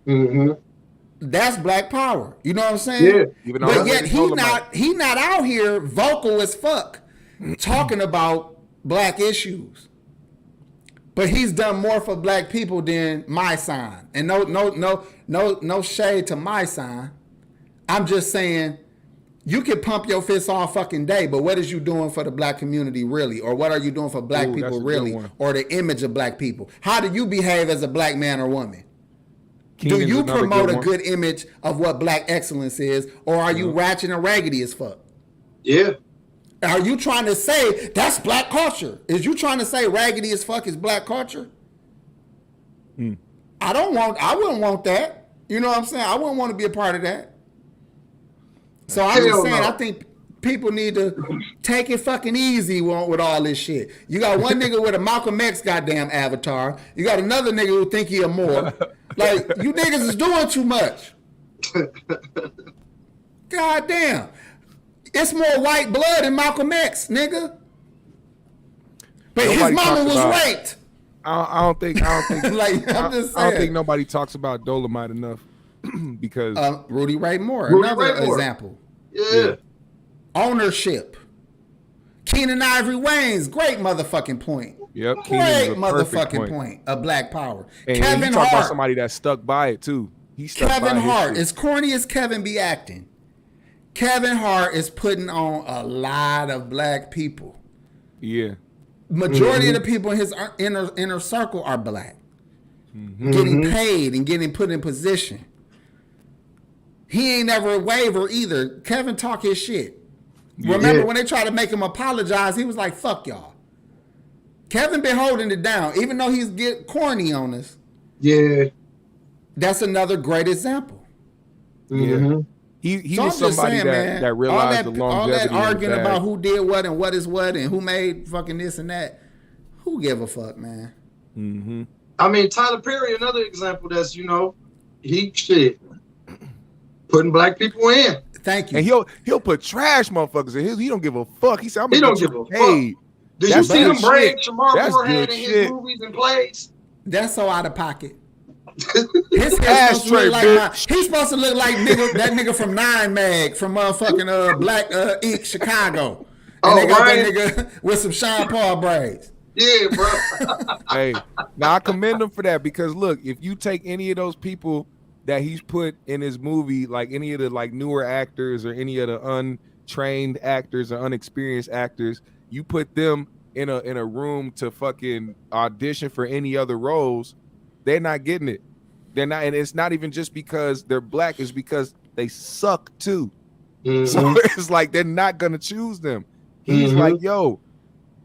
That's black power. You know what I'm saying? Yeah. Even But yet he not out here vocal as fuck talking about black issues. But he's done more for black people than my sign. And no shade to my sign. I'm just saying, you can pump your fists all fucking day, but what is you doing for the black community really? Or what are you doing for black Ooh, people that's a good really? one. Or the image of black people? How do you behave as a black man or woman? Keenan's Do you another promote a one. good image of what black excellence is? Or are you ratchet and raggedy as fuck? Yeah. Are you trying to say that's black culture? Is you trying to say raggedy as fuck is black culture? I wouldn't want that. You know what I'm saying? I wouldn't want to be a part of that. So I'm just saying, I think people need to take it fucking easy with all this shit. You got one nigga with a Malcolm X goddamn avatar. You got another nigga who think he a Moore. Like, you niggas is doing too much. God damn. It's more white blood in Malcolm X, nigga. But Nobody his mama talks was about- raped. I don't think Like, I'm just I don't saying. think nobody talks about Dolomite enough because Rudy Ray Moore, Rudy another Ray Moore. example. Yeah. Ownership. Keenan Ivory Wayans, great motherfucking point. Yep, Great Keenan is a perfect motherfucking point of black power. And you Kevin talk about Hart. somebody that stuck by it too. He stuck by Kevin his Hart, shit. as corny as Kevin be acting, Kevin Hart is putting on a lot of black people. Yeah. Majority of the people in his inner circle are black. Getting paid and getting put in position. He ain't never waver either. Kevin talk his shit. Remember when they tried to make him apologize, he was like, fuck y'all. Kevin been holding it down, even though he's get corny on us. Yeah. That's another great example. Yeah. He So was I'm just somebody saying, man, that realized the all longevity that in the arguing bag. about who did what and what is what and who made fucking this and that. Who give a fuck, man? I mean, Tyler Perry, another example that's, he shit putting black people in. Thank you. And he'll put trash motherfuckers in his. He don't give a fuck. He said, I'm He gonna don't get give a paid. Did That's you see good them braids shit. Shamar That's Moore had good in his shit. movies and plays? That's so out of pocket. His hair's supposed to Ashtray, look like bitch. he's supposed to look like that nigga from 9 Mag from motherfucking Black Ink Chicago. And they got Ryan. that nigga with some Sean Paul braids. Yeah, bro. Hey, now I commend him for that because look, if you take any of those people that he's put in his movie, like any of the like newer actors or any of the untrained actors or unexperienced actors, you put them in a room to fucking audition for any other roles, they're not getting it. They're not, and it's not even just because they're black, it's because they suck too. So it's like they're not gonna choose them. He's like, yo,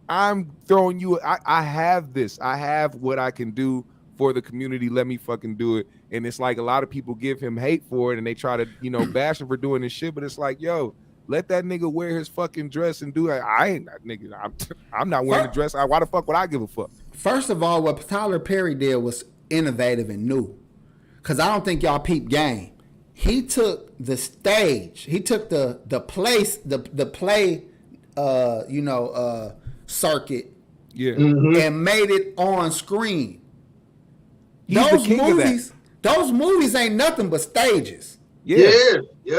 I'm throwing you. I have this. I have what I can do for the community. Let me fucking do it. And it's like a lot of people give him hate for it, and they try to, bash him for doing this shit. But it's like, yo, let that nigga wear his fucking dress and do it. I ain't that nigga. I'm not wearing the dress. Why the fuck would I give a fuck? First of all, what Tyler Perry did was innovative and new, because I don't think y'all peep game. He took the stage. He took the play circuit, and made it on screen. He's the king of that. Those movies ain't nothing but stages. Yeah.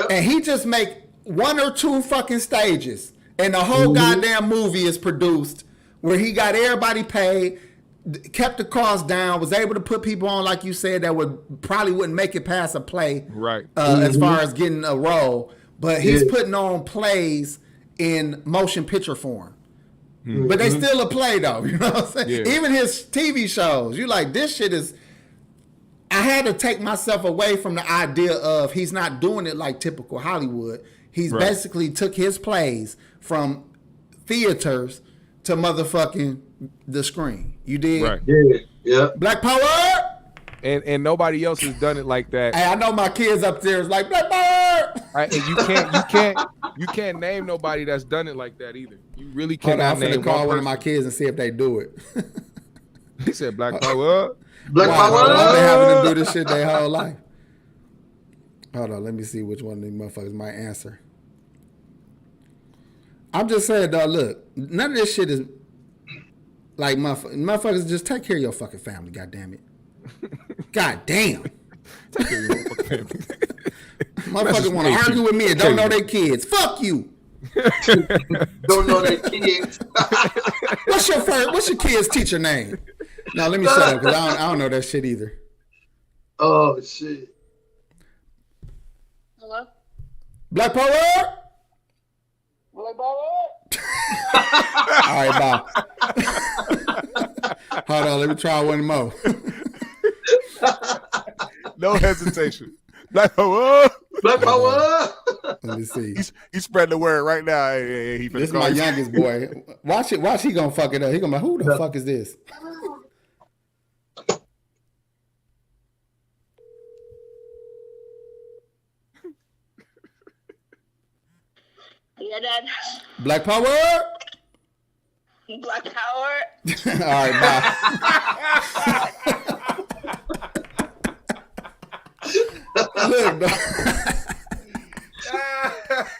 And he just make 1 or 2 fucking stages, and the whole goddamn movie is produced where he got everybody paid, kept the cost down, was able to put people on, like you said, that probably wouldn't make it past a play, right? As far as getting a role, but he's putting on plays in motion picture form. But they still a play though, you know what I'm saying? Yeah. Even his TV shows, you like, this shit is. I had to take myself away from the idea of he's not doing it like typical Hollywood. He's basically took his plays from theaters to motherfucking the screen. You did? Right. Yeah. Black power! And nobody else has done it like that. Hey, I know my kids upstairs like Black power! And you can't name nobody that's done it like that either. You really Hold on, cannot I'm name finna call one person. of my kids and see if they do it. He said Black Power. Black Wow, power. I've been having to do this shit their whole life. Hold on, let me see which one of these motherfuckers might answer. I'm just saying, dog, look, none of this shit is like motherfuckers just take care of your fucking family, goddamn it. God damn. Motherfuckers want to argue with me and don't know their kids. Fuck you. Don't know their kids. What's your kid's teacher name? No, let me shut up because I don't know that shit either. Oh shit. Hello? Black power. Black power? All right, bye. Hold on, let me try one more. No hesitation. Black Power. Black power. Let me see. He's spreading the word right now. Hey, he This is my youngest boy. Watch he gonna fuck it up. He gonna be like, who the fuck is this? Yeah, Dad. Black power. Black power. All right, bye. Look, dog.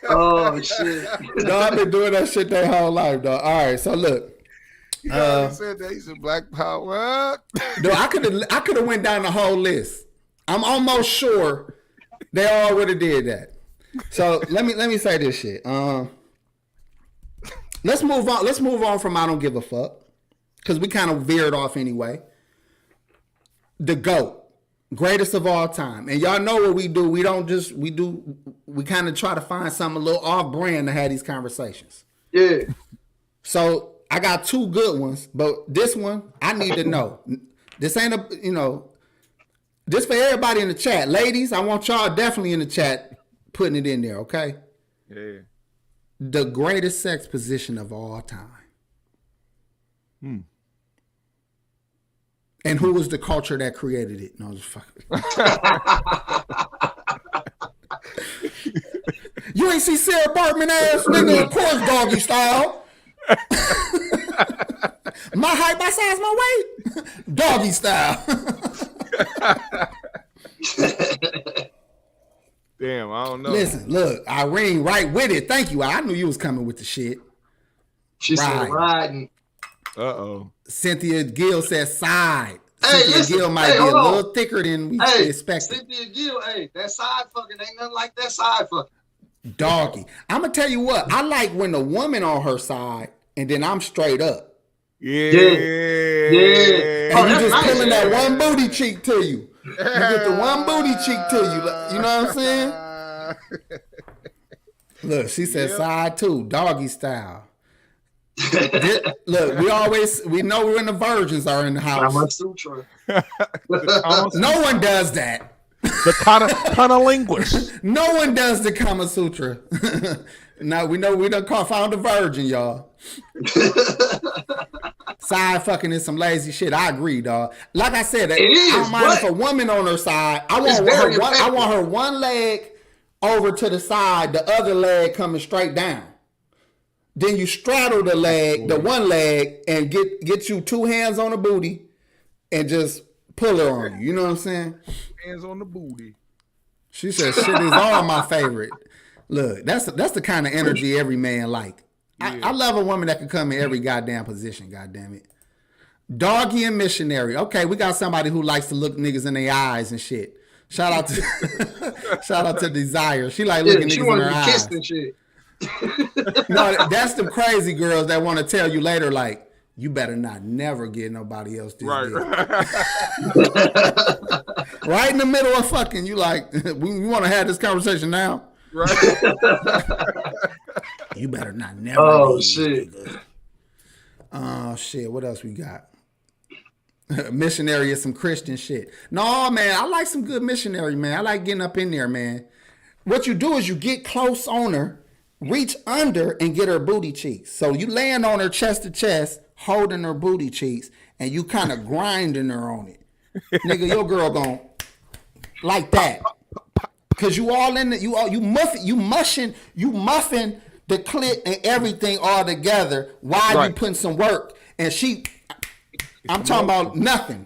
Oh shit. No, I've been doing that shit their whole life, dog. All right, so look. He already said that. He said Black Power. Dude, I could have went down the whole list. I'm almost sure they all would have did that. So let me say this shit. Let's move on. Let's move on from I don't give a fuck because we kind of veered off anyway. The GOAT, greatest of all time, and y'all know what we do. We kind of try to find something a little off brand to have these conversations. Yeah. So I got two good ones, but this one I need to know. This ain't this for everybody in the chat. Ladies, I want y'all definitely in the chat putting it in there, okay? Yeah. The greatest sex position of all time. And who was the culture that created it? No, I'm just fucking. You ain't see Sarah Bartman ass nigga, of course, doggy style. My height, my size, my weight, doggy style. Damn, I don't know. Listen, look, Irene, right with it. Thank you. I knew you was coming with the shit. She said riding. Uh-oh. Cynthia Gill says side. Hey, Cynthia listen, Gill might be a hold on. little thicker than we expected. Cynthia Gill, that side fucking ain't nothing like that side fucking. Doggy. I'm going to tell you what. I like when the woman on her side and then I'm straight up. Yeah. Yeah. And you that's just nice. pulling that one booty cheek to you. You get the one booty cheek to you. You know what I'm saying? Look, she said side too. Doggy style. Look, we know when the virgins are in the house. Kama Sutra. No one does that. The cunnilingus. No one does the Kama Sutra. Now we know we done found a virgin, y'all. Side fucking is some lazy shit. I agree, dog. Like I said, I don't mind if a woman on her side. I want her one leg over to the side, the other leg coming straight down. Then you straddle the leg, the one leg, and get you two hands on the booty and just pull her on you. You know what I'm saying? Hands on the booty. She said shit is all my favorite. Look, that's the kind of energy every man like. Yeah. I love a woman that can come in every goddamn position, goddamn it. Doggy and missionary. Okay, we got somebody who likes to look niggas in their eyes and shit. Shout out to Desire. She like looking niggas in her eyes. And shit. No, that's the crazy girls that want to tell you later, like, you better not never get nobody else this Right. dick. Right in the middle of fucking, you like, we want to have this conversation now. Right. You better not never. Oh shit. Oh shit. What else we got? Missionary is some Christian shit. No, man, I like some good missionary, man. I like getting up in there, man. What you do is you get close on her, reach under, and get her booty cheeks. So you laying on her chest to chest, holding her booty cheeks, and you kind of grinding her on it. Nigga, your girl gon' like that. Cause you all in the, you muffin the clit and everything all together while you putting some work. And I'm talking about nothing.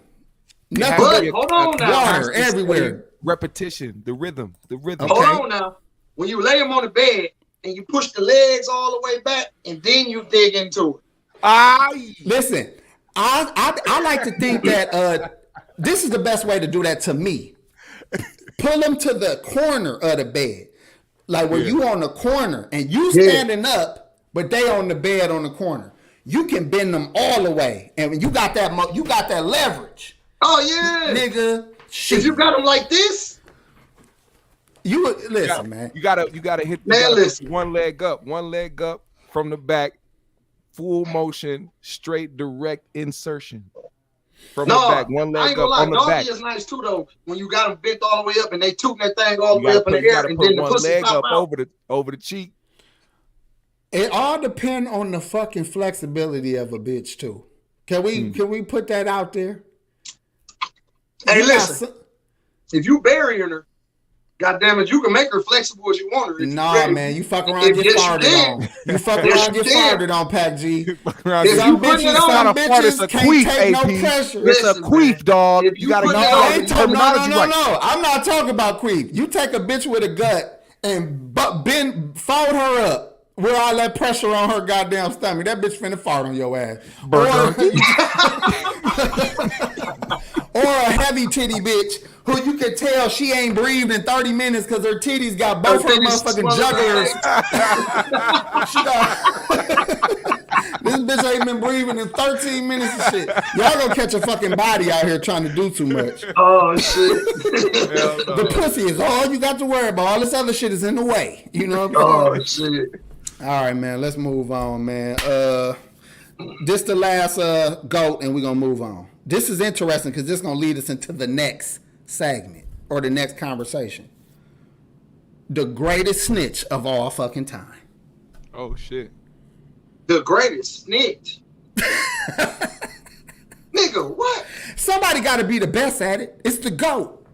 But hold on now. Water everywhere. Repetition, the rhythm. Okay. Hold on now. When you lay him on the bed and you push the legs all the way back, and then you dig into it. Listen, I like to think that this is the best way to do that to me. Pull them to the corner of the bed, like where you on the corner and you standing up, but they on the bed on the corner. You can bend them all the way, and when you got that leverage. Oh yeah, nigga. Shit. If you got them like this, listen, man. You gotta hit one leg up from the back, full motion, straight direct insertion. From the back, one leg up on the back. Doggy is nice too, though. When you got them bent all the way up and they tooting that thing all the way up in the air, and then the pussy leg pop up out. over the cheek. It all depends on the fucking flexibility of a bitch too. Can we put that out there? Hey, listen. If you burying her, goddamn it, you can make her flexible as you want her. Nah, man, you fuck around and get farted on. You fuck around and get farted on, Pac G. Some bitches can't take no pressure. It's a queef, dog. You gotta get terminology right. No. I'm not talking about queef. You take a bitch with a gut and fold her up with all that pressure on her goddamn stomach. That bitch finna fart on your ass. Or a heavy titty bitch who you can tell she ain't breathed in 30 minutes because her titties got both her motherfucking jugglers. This bitch ain't been breathing in 13 minutes and shit. Y'all gonna catch a fucking body out here trying to do too much. Oh, shit. The pussy is all you got to worry about. All this other shit is in the way. You know what I'm saying? Oh, shit. All right, man. Let's move on, man. This the last GOAT, and we're gonna move on. This is interesting because this is gonna lead us into the next segment or the next conversation. The greatest snitch of all fucking time. Oh shit. The greatest snitch. Nigga, what? Somebody got to be the best at it. It's the GOAT.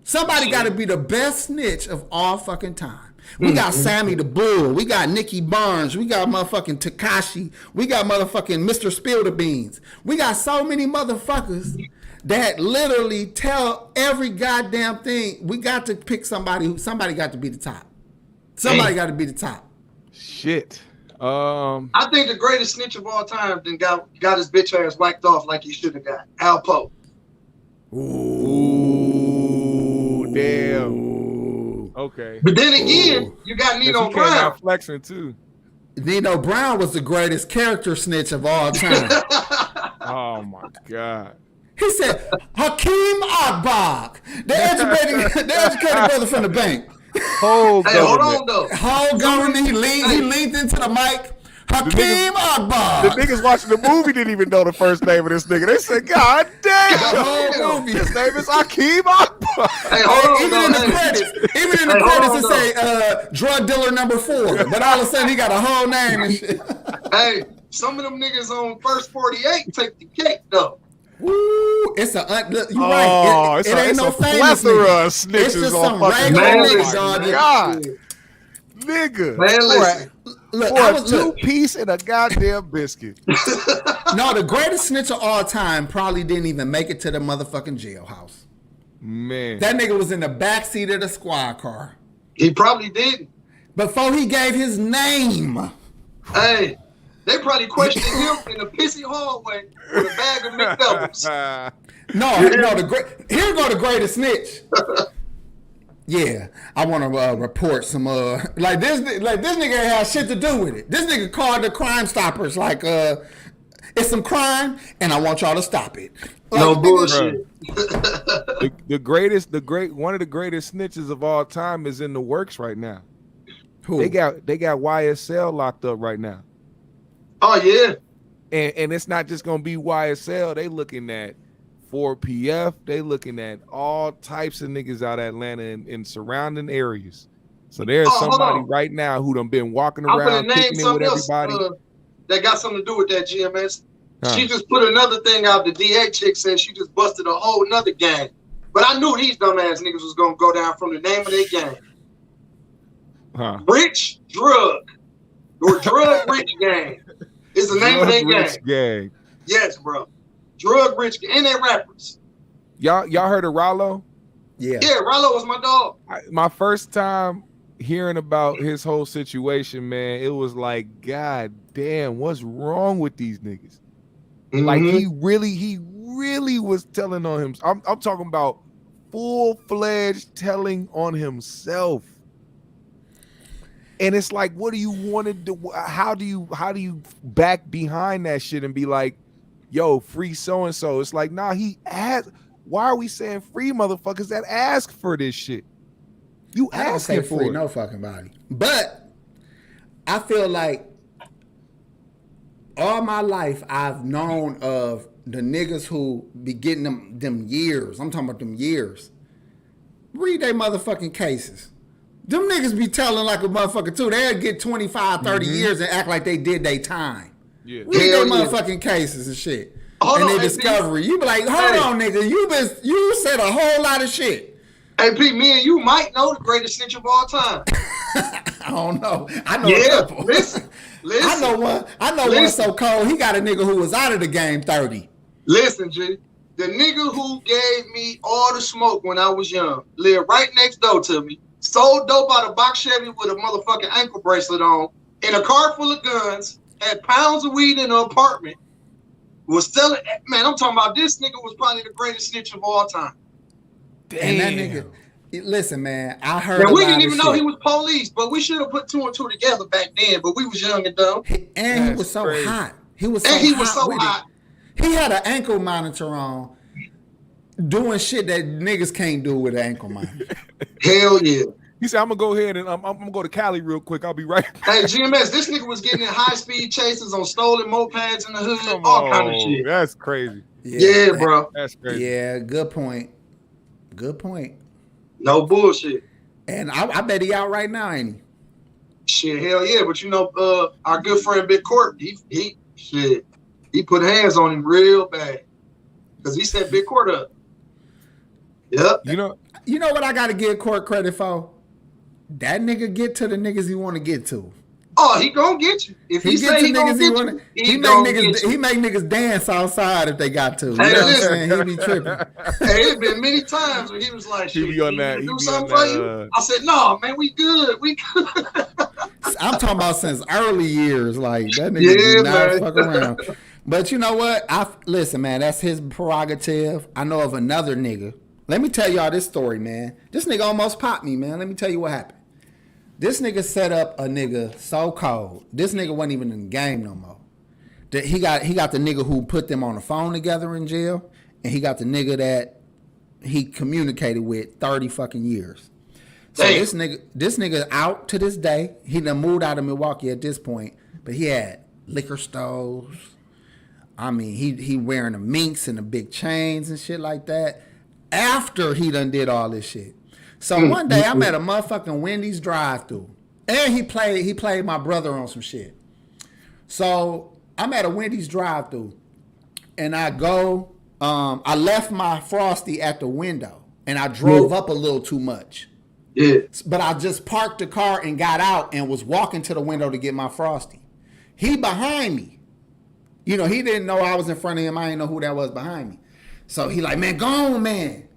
Somebody got to be the best snitch of all fucking time. We got Sammy the Bull. We got Nicky Barnes. We got motherfucking Tekashi. We got motherfucking Mr. Spill the Beans. We got so many motherfuckers that literally tell every goddamn thing. We got to pick somebody got to be the top. Somebody got to be the top. Shit. I think the greatest snitch of all time then got his bitch ass whacked off like he should have got. Alpo. Ooh, damn. Okay. But then again, you got Nino Brown. Flexing too. Nino Brown was the greatest character snitch of all time. Oh my God. He said, Hakeem Akbach, the educated brother from the bank. Whole hold on though. Whole government. He leaned into the mic. Hakeem Akbach. The niggas watching the movie didn't even know the first name of this nigga. They said, God damn. The whole movie. His name is Hakeem Akbach. Hey, hold on, even in the credits, it say drug dealer number 4. But all of a sudden, he got a whole name and shit. Hey, some of them niggas on First 48 take the cake though. Woo! It's a you right. It ain't no famous plethora of snitches. It's just on some regular niggas, dog. God, nigga. Man, listen. Look, I was 2-piece and a goddamn biscuit. No, the greatest snitch of all time probably didn't even make it to the motherfucking jailhouse. Man, that nigga was in the backseat of the squad car. He probably didn't. Before he gave his name. Hey. They probably questioned him in the pissy hallway with a bag of McDoubles. Here go the greatest snitch. Yeah, I want to report some like this nigga had shit to do with it. This nigga called the Crime Stoppers like it's some crime and I want y'all to stop it. Like, no bullshit. One of the greatest snitches of all time is in the works right now. Who? They got YSL locked up right now. Oh yeah, and it's not just gonna be YSL. They looking at 4PF. They looking at all types of niggas out of Atlanta and surrounding areas. So there's somebody right now who done been walking around kicking it with everybody. That got something to do with that GMS. She just put another thing out. The DA chick said she just busted a whole nother gang. But I knew these dumbass niggas was gonna go down from the name of their gang. Rich Drug or Drug Rich Gang is the name of their gang. Yes, bro. Drug Rich Gang. And they rappers. Y'all heard of Rollo? Yeah. Yeah, Rollo was my dog. My first time hearing about his whole situation, man, it was like, God damn, what's wrong with these niggas? Like he really was telling on him. I'm talking about full-fledged telling on himself. And it's like, what do you want to do? How do you back behind that shit and be like, yo, free so-and-so? It's like, nah, he asked. Why are we saying free motherfuckers that ask for this shit? You asking for free, it. no fucking body. But I feel like all my life I've known of the niggas who be getting them years. I'm talking about them years. Read their motherfucking cases. Them niggas be telling like a motherfucker too. They'll get 25, 30 years and act like they did their time. Yeah. Read their motherfuking cases and shit. And their discovery. You be like, hold on, nigga. You said a whole lot of shit. Hey, Pete, me and you might know the greatest snitch of all time. I don't know. I know a couple. Listen. I know one so cold, he got a nigga who was out of the game 30. Listen, G. The nigga who gave me all the smoke when I was young lived right next door to me, sold dope out of box Chevy with a motherfucking ankle bracelet on, in a car full of guns, had pounds of weed in an apartment, was selling. Man, I'm talking about this nigga was probably the greatest snitch of all time. Damn. And that nigga, listen, man, I heard. And we didn't even know he was police, but we should have put two and two together back then. But we was young and dumb. And he was so hot. He was so hot. He had an ankle monitor on, doing shit that niggas can't do with an ankle monitor. Hell yeah. He said, I'm going to go ahead and I'm going to go to Cali real quick. I'll be right back. Hey, GMS, this nigga was getting in high-speed chases on stolen mopeds in the hood, all kind of shit. That's crazy. Yeah, bro. That's crazy. Yeah, good point. Good point. No bullshit. And I bet he out right now, ain't he? Shit, hell yeah. But you know, our good friend Big Court, he put hands on him real bad. Because he set Big Court up. Yep. You know what I got to give Court credit for? That nigga get to the niggas he want to get to. Oh, he gonna get you. If he say he gonna get you, he make niggas dance outside if they got to. You know what I'm saying? He be tripping. Hey, it's been many times where he was like, he be on that. Do something for you? I said, no, man, we good. I'm talking about since early years. Like, that nigga do not fuck around. But you know what? Listen, man, that's his prerogative. I know of another nigga. Let me tell y'all this story, man. This nigga almost popped me, man. Let me tell you what happened. This nigga set up a nigga so cold. This nigga wasn't even in the game no more. He got the nigga who put them on the phone together in jail, and he got the nigga that he communicated with 30 fucking years. So this nigga out to this day. He done moved out of Milwaukee at this point, but he had liquor stores. I mean, he wearing the minks and the big chains and shit like that. After he done did all this shit. So one day I'm at a motherfucking Wendy's drive-thru, and he played my brother on some shit. So I'm at a Wendy's drive-thru, and I go, I left my Frosty at the window, and I drove up a little too much. Yeah. But I just parked the car and got out and was walking to the window to get my Frosty. He behind me. You know, he didn't know I was in front of him. I didn't know who that was behind me. So he like, man, go on, man.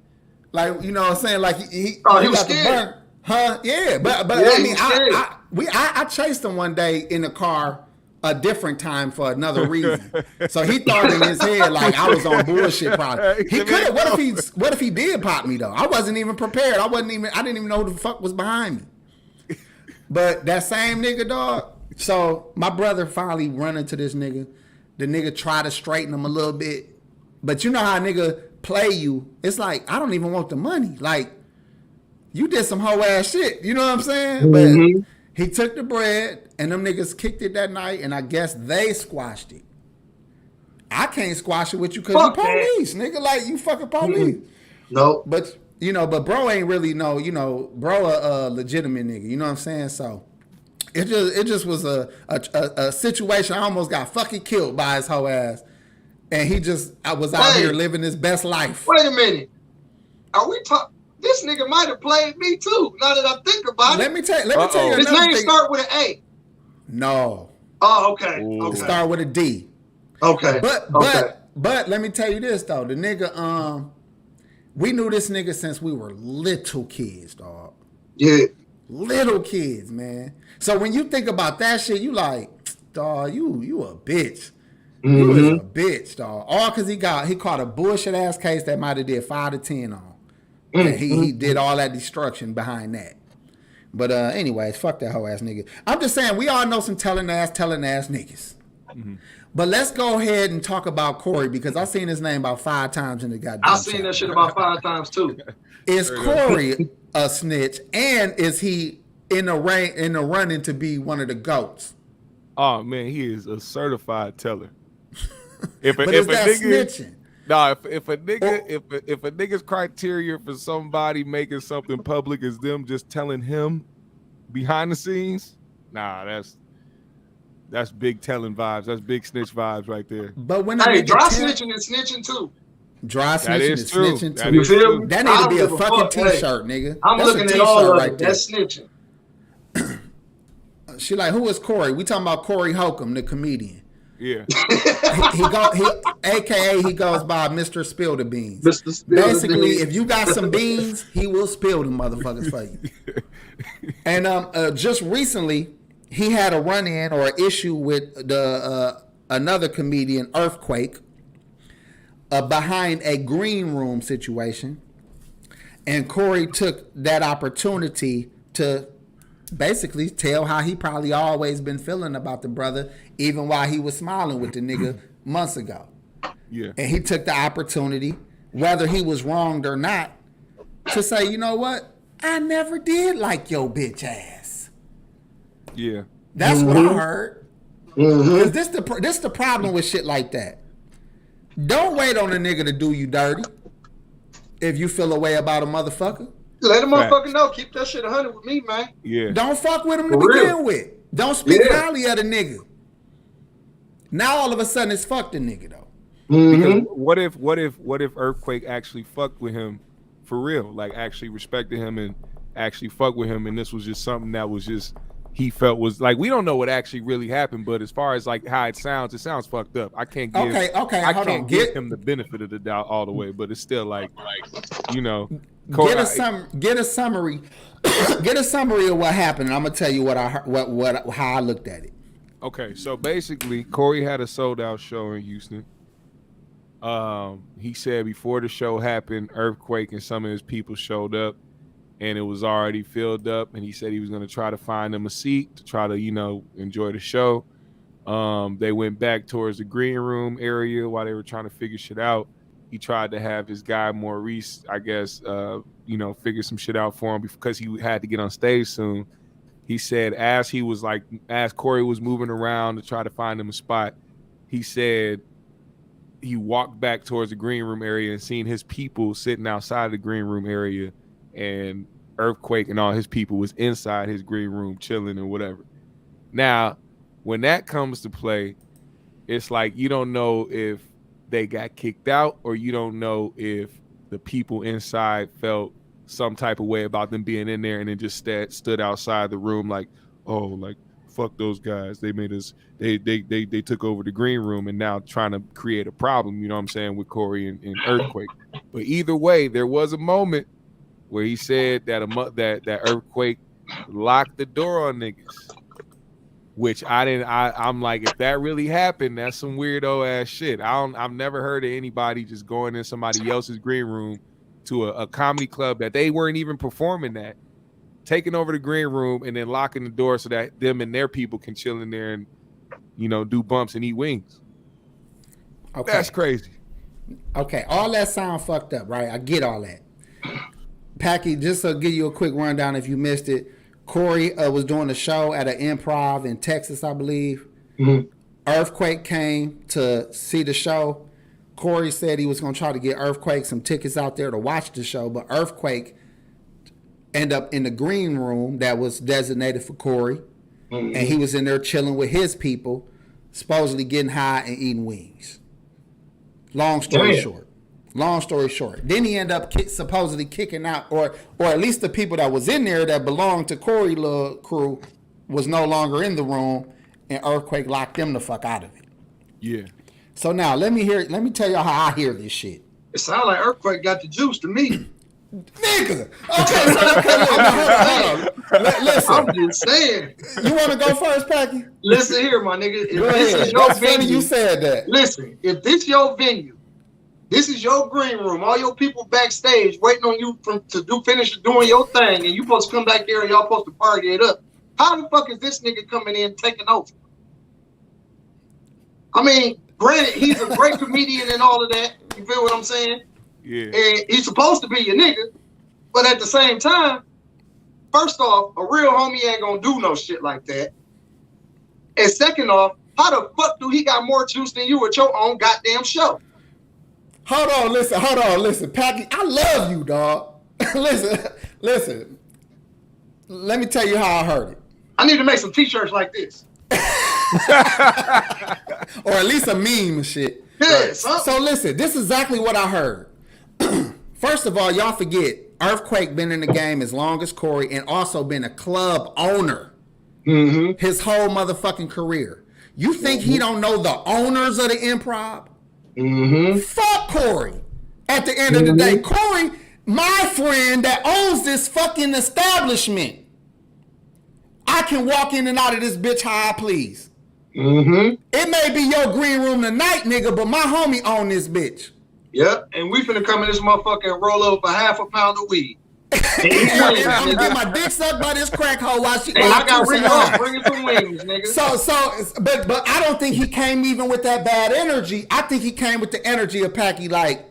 Like, you know what I'm saying? Like he was got the burn. Huh? Yeah. But I mean, I chased him one day in the car a different time for another reason. So he thought in his head like I was on bullshit probably. He could have. What if he did pop me though? I wasn't even prepared. I didn't even know who the fuck was behind me. But that same nigga, dog. So my brother finally run into this nigga. The nigga try to straighten him a little bit. But you know how a nigga play you. It's like, I don't even want the money. Like, you did some hoe ass shit. You know what I'm saying? But he took the bread, and them niggas kicked it that night, and I guess they squashed it. I can't squash it with you because you police, nigga. Like, you fucking police. No. But, you know, bro ain't really bro a legitimate nigga. You know what I'm saying? So, it just was a situation. I almost got fucking killed by his hoe ass. and he just was out Hey. here living his best life. Wait a minute. Are we talking? This nigga might have played me too. Now that I think about Let it. me tell you His another name thing. start with an A. No, Oh, okay. Ooh. Okay. start with a D. Okay. But let me tell you this though, the nigga we knew this nigga since we were little kids, dog. Yeah. Little kids, man. So when you think about that shit, you like, dog, you a bitch. You was a bitch, dog. All because he caught a bullshit ass case that might have did 5 to 10 on. And he did all that destruction behind that. But anyways, fuck that hoe ass nigga. I'm just saying we all know some telling ass niggas. But let's go ahead and talk about Corey because I've seen his name about 5 times in the goddamn I've seen chat. that shit about 5 times too. Is Corey a snitch, and is he in the running to be one of the GOATs? Oh man, he is a certified teller. If But a is that nigga, snitching? nah, if a nigga's criteria for somebody making something public is them just telling him behind the scenes, nah, that's big telling vibes. That's big snitch vibes right there. But when Hey, dry snitching and snitching too. dry That snitching is and true. snitching That too. is You feel true. me? That I need to don't be a give a fucking fuck. Hey, t-shirt, nigga. I'm That's a looking at t-shirt all of right it. there. That's snitching. She like, who is Corey? We talking about Corey Holcomb, the comedian. Yeah. AKA he goes by Mr. Spill the Beans. Mr. Spill the Basically, Beans. if you got some beans, he will spill them motherfuckers for you. And just recently, he had a run-in or an issue with the another comedian, Earthquake, behind a green room situation. And Corey took that opportunity to basically tell how he probably always been feeling about the brother, even while he was smiling with the nigga months ago. Yeah. And he took the opportunity, whether he was wronged or not, to say, you know what? I never did like your bitch ass. Yeah. That's what I heard. 'Cause this the problem with shit like that. Don't wait on a nigga to do you dirty if you feel a way about a motherfucker. Let a motherfucker know. Keep that shit 100 with me, man. Yeah. Don't fuck with him to For begin real. with. Don't speak Yeah. highly of the nigga. Now all of a sudden it's fuck the nigga though. Because what if Earthquake actually fucked with him for real? Like actually respected him and actually fucked with him, and this was just something that was just he felt was like, we don't know what actually really happened, but as far as like how it sounds fucked up. I can't give Okay, I hold can't on. give him the benefit of the doubt all the way, but it's still like you know, Get a summary. Get a summary of what happened, and I'm gonna tell you what I heard, how I looked at it. Okay, so basically, Corey had a sold out show in Houston. He said before the show happened, Earthquake and some of his people showed up, and it was already filled up. And he said he was going to try to find them a seat to try to, you know, enjoy the show. They went back towards the green room area while they were trying to figure shit out. He tried to have his guy Maurice, I guess, you know, figure some shit out for him because he had to get on stage soon. He said as Corey was moving around to try to find him a spot, he said he walked back towards the green room area and seen his people sitting outside the green room area, and Earthquake and all his people was inside his green room chilling or whatever. Now, when that comes to play, it's like you don't know if they got kicked out or you don't know if the people inside felt some type of way about them being in there and then just stood outside the room like, oh, like fuck those guys. They made us they took over the green room and now trying to create a problem, you know what I'm saying, with Corey and Earthquake. But either way, there was a moment where he said that that Earthquake locked the door on niggas. Which I'm like, if that really happened, that's some weirdo ass shit. I've never heard of anybody just going in somebody else's green room to a comedy club that they weren't even performing at, taking over the green room and then locking the door so that them and their people can chill in there and, you know, do bumps and eat wings. Okay. That's crazy. Okay, all that sound fucked up, right? I get all that. Packy, just to give you a quick rundown if you missed it, Corey was doing a show at an improv in Texas, I believe. Earthquake came to see the show. Corey said he was going to try to get Earthquake some tickets out there to watch the show, but Earthquake ended up in the green room that was designated for Corey, and he was in there chilling with his people, supposedly getting high and eating wings. Long story Damn. short. Long story short. Then he ended up supposedly kicking out, or at least the people that was in there that belonged to Corey little crew was no longer in the room, and Earthquake locked them the fuck out of it. Yeah. So now let me tell y'all how I hear this shit. It sounds like Earthquake got the juice to me. Nigga. Okay, hold on. Listen. I'm just saying. You want to go first, Packy? Listen here, my nigga. If Go this ahead. is your That's funny venue, you said that. listen, if this your venue, this is your green room, all your people backstage waiting on you to finish doing your thing, and you supposed to come back there and y'all supposed to party it up. How the fuck is this nigga coming in taking over? I mean, granted, he's a great comedian and all of that. You feel what I'm saying? Yeah. And he's supposed to be your nigga. But at the same time, first off, a real homie ain't gonna do no shit like that. And second off, how the fuck do he got more juice than you at your own goddamn show? Hold on, listen. Packy, I love you, dog. listen. Let me tell you how I heard it. I need to make some t-shirts like this. Or at least a meme and shit. Yeah, son. So listen, this is exactly what I heard. First of all, y'all forget, Earthquake been in the game as long as Corey and also been a club owner his whole motherfucking career. You think he don't know the owners of the Improv? Fuck Corey. At the end of the day, Corey, my friend that owns this fucking establishment. I can walk in and out of this bitch how I please. It may be your green room tonight, nigga, but my homie own this bitch. Yep, and we finna come in this motherfucker and roll up a half a pound of weed. And I'm gonna get my dick sucked by this crack hoe while she. And I got Rick Ross bringing some wings, nigga. But I don't think he came even with that bad energy. I think he came with the energy of Packy, like,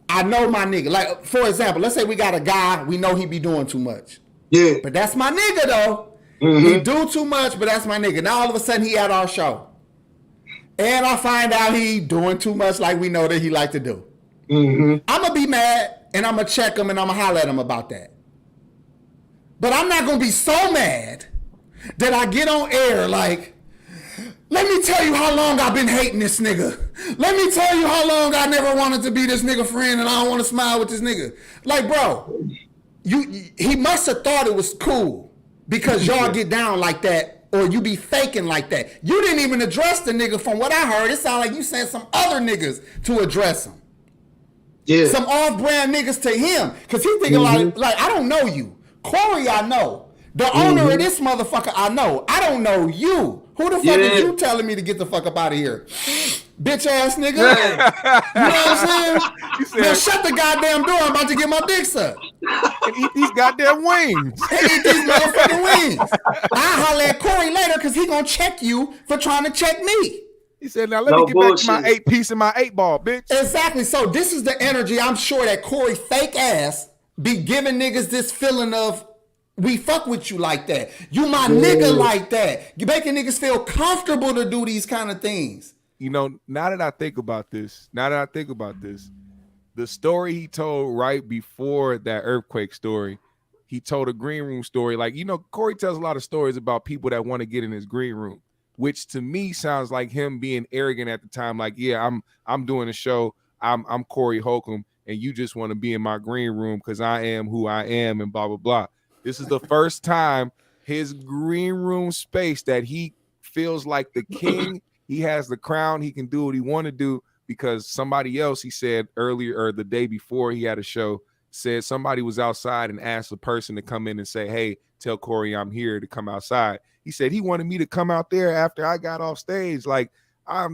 I know my nigga. Like, for example, let's say we got a guy, we know he be doing too much. Yeah. But that's my nigga, though. He do too much, but that's my nigga. Now all of a sudden he at our show. And I find out he doing too much like we know that he like to do. I'm going to be mad, and I'm going to check him, and I'm going to holler at him about that. But I'm not going to be so mad that I get on air like, let me tell you how long I've been hating this nigga. Let me tell you how long I never wanted to be this nigga friend, and I don't want to smile with this nigga. Like, bro, he must have thought it was cool because y'all get down like that. Or you be faking like that. You didn't even address the nigga. From what I heard, it sounded like you sent some other niggas to address him. Yeah. Some off-brand niggas to him. Because he thinking like, I don't know you. Corey, I know. The owner of this motherfucker, I know. I don't know you. Who the fuck is you telling me to get the fuck up out of here? Bitch ass nigga. Yeah. You know what I'm saying? Man, shut the goddamn door. I'm about to get my dick sucked. And eat these goddamn wings. Eat these motherfucking wings. I holler at Corey later because he gonna check you for trying to check me. He said, now let me get back to my 8-piece and my 8-ball, bitch. Exactly. So this is the energy I'm sure that Corey fake ass be giving niggas this feeling of, we fuck with you like that. You my nigga like that. You making niggas feel comfortable to do these kind of things. You know, now that I think about this, the story he told right before that Earthquake story, he told a green room story. Like, you know, Corey tells a lot of stories about people that want to get in his green room, which to me sounds like him being arrogant at the time. Like, yeah, I'm doing a show. I'm Corey Holcomb, and you just want to be in my green room because I am who I am and blah, blah, blah. This is the first time his green room space that he feels like the king. He has the crown. He can do what he want to do because somebody else, he said earlier or the day before he had a show, said somebody was outside and asked the person to come in and say, hey, tell Corey I'm here to come outside. He said he wanted me to come out there after I got off stage. Like, I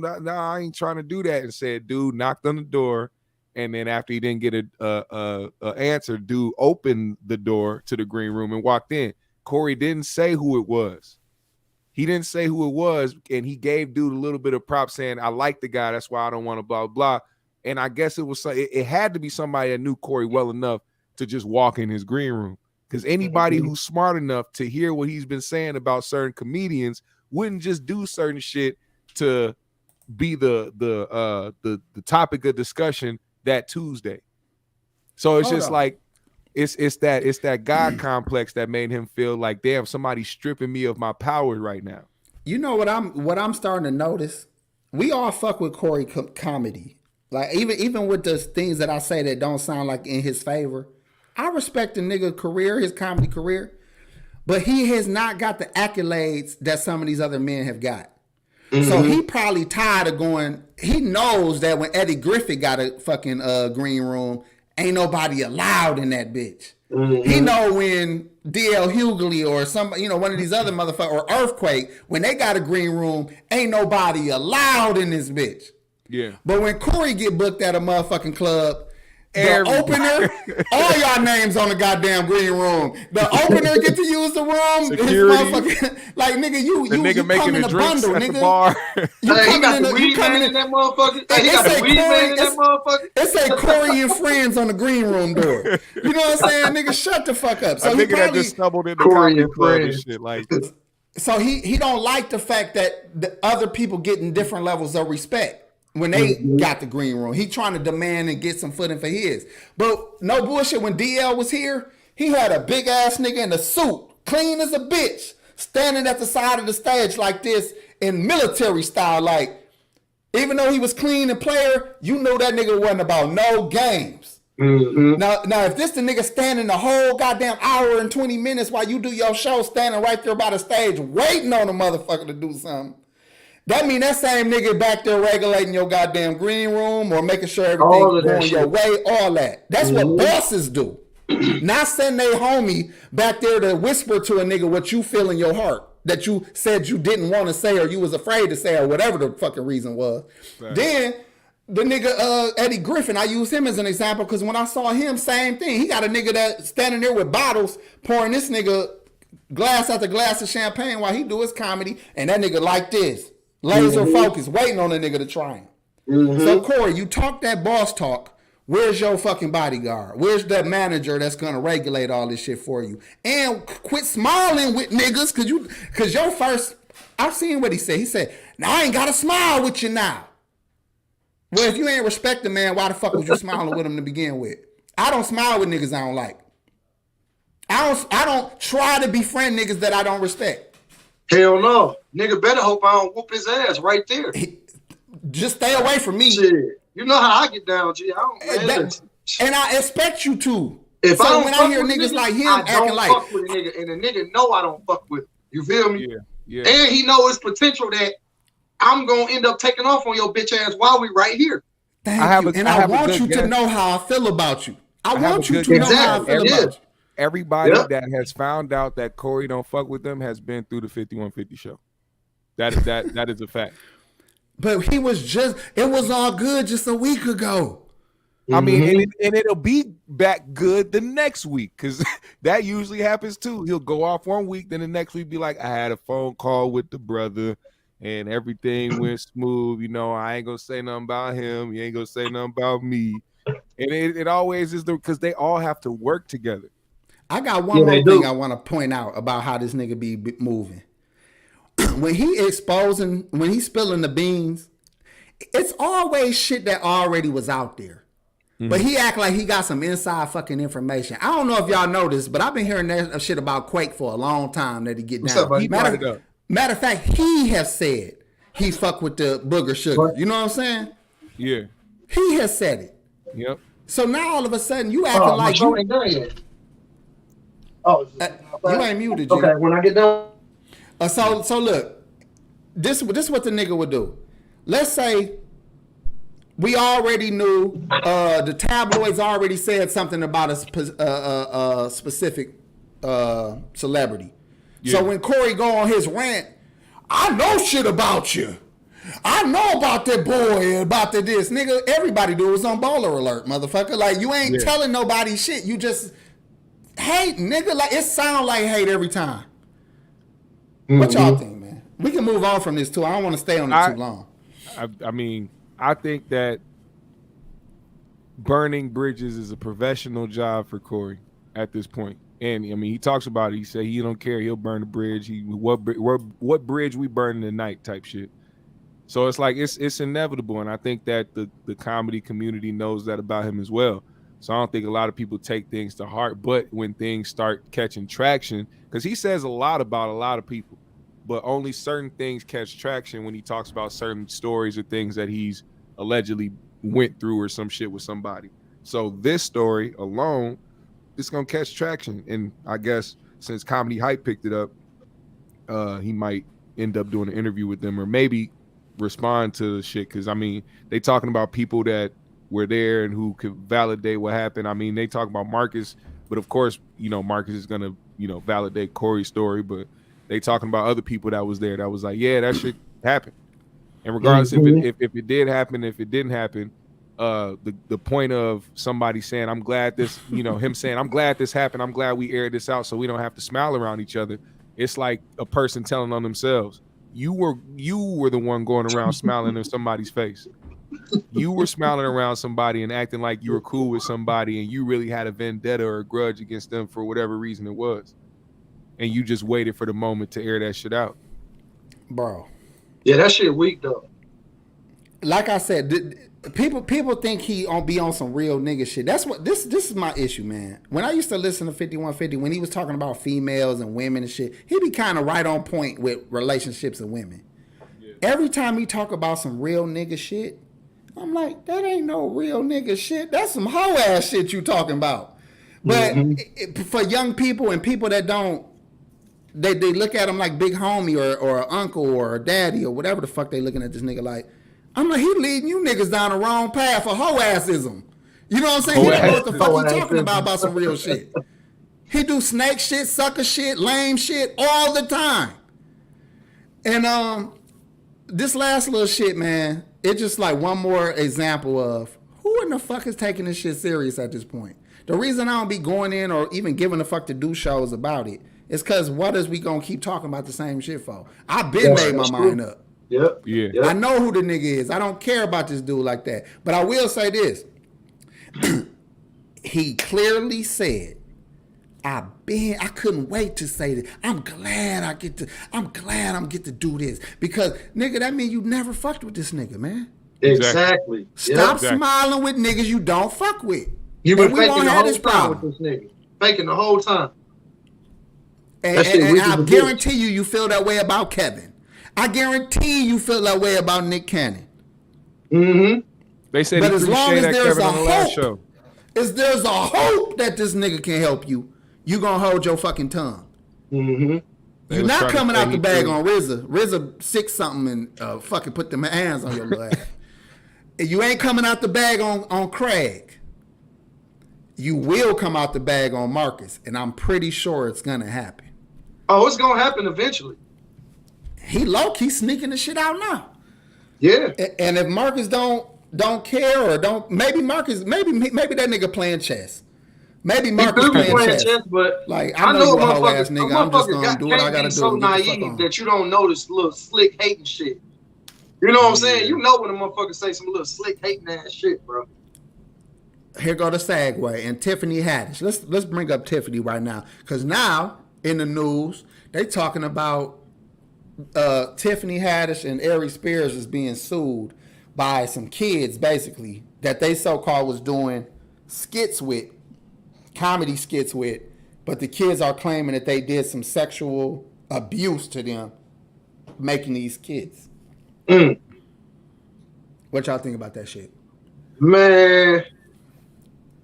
ain't trying to do that. And said, dude knocked on the door. And then after he didn't get a answer, dude opened the door to the green room and walked in. Corey didn't say who it was. He didn't say who it was, and he gave dude a little bit of props saying, I like the guy, that's why I don't want to blah, blah. And I guess it had to be somebody that knew Corey well enough to just walk in his green room. Because anybody who's smart enough to hear what he's been saying about certain comedians wouldn't just do certain shit to be the topic of discussion that Tuesday. So it's just like, it's that God complex that made him feel like, damn, somebody's stripping me of my power right now. You know what I'm starting to notice? We all fuck with Corey comedy. Like even with the things that I say that don't sound like in his favor, I respect the nigga career, his comedy career, but he has not got the accolades that some of these other men have got. So he probably tired of going. He knows that when Eddie Griffith got a fucking green room, ain't nobody allowed in that bitch. He know when DL Hughley or somebody, one of these other motherfuckers, or Earthquake, when they got a green room, ain't nobody allowed in this bitch. Yeah. But when Corey get booked at a motherfucking club, the opener, all y'all names on the goddamn green room. The opener get to use the room. Security. Like nigga, you nigga making come in the a drinks bundle, at nigga. the bar. He got the weed man in that motherfucker. He got the weed man in that motherfucker. It say Corey and friends on the green room door. You know what I'm saying, nigga? Shut the fuck up. So a he nigga that probably just stumbled in the Corey comedy and club and friends. shit. Like, so he don't like the fact that the other people getting different levels of respect when they got the green room. He trying to demand and get some footing for his. But no bullshit, when DL was here, he had a big ass nigga in a suit, clean as a bitch, standing at the side of the stage like this in military style. Like, even though he was clean and player, you know that nigga wasn't about no games. Now, if this the nigga standing the whole goddamn hour and 20 minutes while you do your show, standing right there by the stage, waiting on the motherfucker to do something, that mean that same nigga back there regulating your goddamn green room or making sure everything's going your way, all that. That's what bosses do. Not send they homie back there to whisper to a nigga what you feel in your heart that you said you didn't want to say or you was afraid to say or whatever the fucking reason was. Right. Then the nigga Eddie Griffin, I use him as an example because when I saw him, same thing. He got a nigga that standing there with bottles pouring this nigga glass after glass of champagne while he do his comedy, and that nigga like this. Laser focus, waiting on the nigga to try him. So, Corey, you talk that boss talk. Where's your fucking bodyguard? Where's that manager that's gonna regulate all this shit for you? And quit smiling with niggas, cause your first, I've seen what he said. He said, "Now I ain't gotta smile with you now." Well, if you ain't respect the man, why the fuck was you smiling with him to begin with? I don't smile with niggas I don't like. I don't try to befriend niggas that I don't respect. Hell no. Nigga better hope I don't whoop his ass right there. Just stay away from me. Shit. You know how I get down, G. And I expect you to. If so I don't when fuck I hear with niggas nigga, like him I acting don't like fuck with a nigga, and the nigga know I don't fuck with him. You feel me? Yeah. And he know his potential that I'm gonna end up taking off on your bitch ass while we right here. Thank you. And I want you to know how I feel about you. I want you to know how I feel about you. Everybody that has found out that Corey don't fuck with them has been through the 5150 show. That is a fact. But it was all good just a week ago. I mean, and it'll be back good the next week because that usually happens too. He'll go off 1 week, then the next week be like, I had a phone call with the brother and everything went smooth. I ain't gonna say nothing about him. He ain't gonna say nothing about me. And it always is because they all have to work together. I got one more thing I want to point out about how this nigga be moving. When he's spilling the beans, it's always shit that already was out there. But he act like he got some inside fucking information. I don't know if y'all know this, but I've been hearing that shit about Quake for a long time that he get down. Matter of fact, he has said he fuck with the booger sugar. You know what I'm saying? Yeah. He has said it. Yep. So now all of a sudden you acting like you ain't done yet. Oh, you ain't muted, G. Okay, when I get done. So look, this what the nigga would do. Let's say we already knew the tabloids already said something about a specific celebrity. Yeah. So when Corey go on his rant, I know shit about you. I know about that boy, about this. Nigga, everybody do it was on Baller Alert, motherfucker. Like, you ain't telling nobody shit. You just hate, nigga. Like, it sound like hate every time. What y'all think, man? We can move on from this, too. I don't want to stay on it too long. I mean, I think that burning bridges is a professional job for Corey at this point. And, I mean, he talks about it. He said he don't care. He'll burn the bridge. What bridge we burning tonight type shit. So it's like it's inevitable, and I think that the comedy community knows that about him as well. So I don't think a lot of people take things to heart. But when things start catching traction, because he says a lot about a lot of people, but only certain things catch traction when he talks about certain stories or things that he's allegedly went through or some shit with somebody. So this story alone, it's gonna catch traction. And I guess since Comedy Hype picked it up, he might end up doing an interview with them or maybe respond to the shit. Cause I mean, they talking about people that were there and who could validate what happened. I mean, they talk about Marcus, but of course, you know, Marcus is gonna, you know, validate Corey's story, but they talking about other people that was there that was like, yeah, that shit happened. And regardless if it did happen, if it didn't happen, the point of somebody saying, I'm glad this, you know, him saying, I'm glad this happened, I'm glad we aired this out so we don't have to smile around each other. It's like a person telling on themselves, you were the one going around smiling in somebody's face. You were smiling around somebody and acting like you were cool with somebody and you really had a vendetta or a grudge against them for whatever reason it was. And you just waited for the moment to air that shit out. Bro. Yeah, that shit weak though. Like I said, people think he be on some real nigga shit. That's what this is my issue, man. When I used to listen to 5150, when he was talking about females and women and shit, he be kind of right on point with relationships and women. Yeah. Every time he talk about some real nigga shit, I'm like, that ain't no real nigga shit. That's some hoe ass shit you talking about. But for young people and people that don't, they look at him like big homie or an uncle or a daddy or whatever the fuck they looking at this nigga like. I'm like, he leading you niggas down the wrong path for hoe assism. You know what I'm saying? He don't know what the fuck he talking about some real shit. He do snake shit, sucker shit, lame shit all the time. And this last little shit, man, it's just like one more example of who in the fuck is taking this shit serious at this point. The reason I don't be going in or even giving a fuck to do shows about it is because what is we gonna keep talking about the same shit for? I've been made my mind up. Yep. Yeah. I know who the nigga is. I don't care about this dude like that. But I will say this. He clearly said, I couldn't wait to say this. I'm glad I'm get to do this. Because nigga, that means you never fucked with this nigga, man. Exactly. Stop smiling with niggas you don't fuck with. You been faking the whole time with this nigga. Faking the whole time. And I guarantee you feel that way about Kevin. I guarantee you feel that way about Nick Cannon. Mm-hmm. They said but he as long as that there's Kevin a on the last hope, show. As there's a hope that this nigga can help you, you gonna hold your fucking tongue. Mm-hmm. You're not coming out the bag on RZA. RZA 6-something and fucking put them hands on your little ass. You ain't coming out the bag on Craig. You will come out the bag on Marcus, and I'm pretty sure it's gonna happen. Oh, it's gonna happen eventually. He low-key sneaking the shit out now. Yeah. And if Marcus don't care or don't, maybe Marcus, maybe that nigga playing chess. Maybe Marcus playing chess. But like I know you a hoe ass nigga. I'm just gonna do what I gotta do. So naive that you don't notice little slick hating shit. You know what I'm saying? You know when a motherfucker say some little slick hating ass shit, bro. Here go the segue and Tiffany Haddish. Let's bring up Tiffany right now, because now in the news they talking about Tiffany Haddish and Aries Spears is being sued by some kids, basically, that they so-called was doing comedy skits with, but the kids are claiming that they did some sexual abuse to them making these skits. What y'all think about that shit? Man,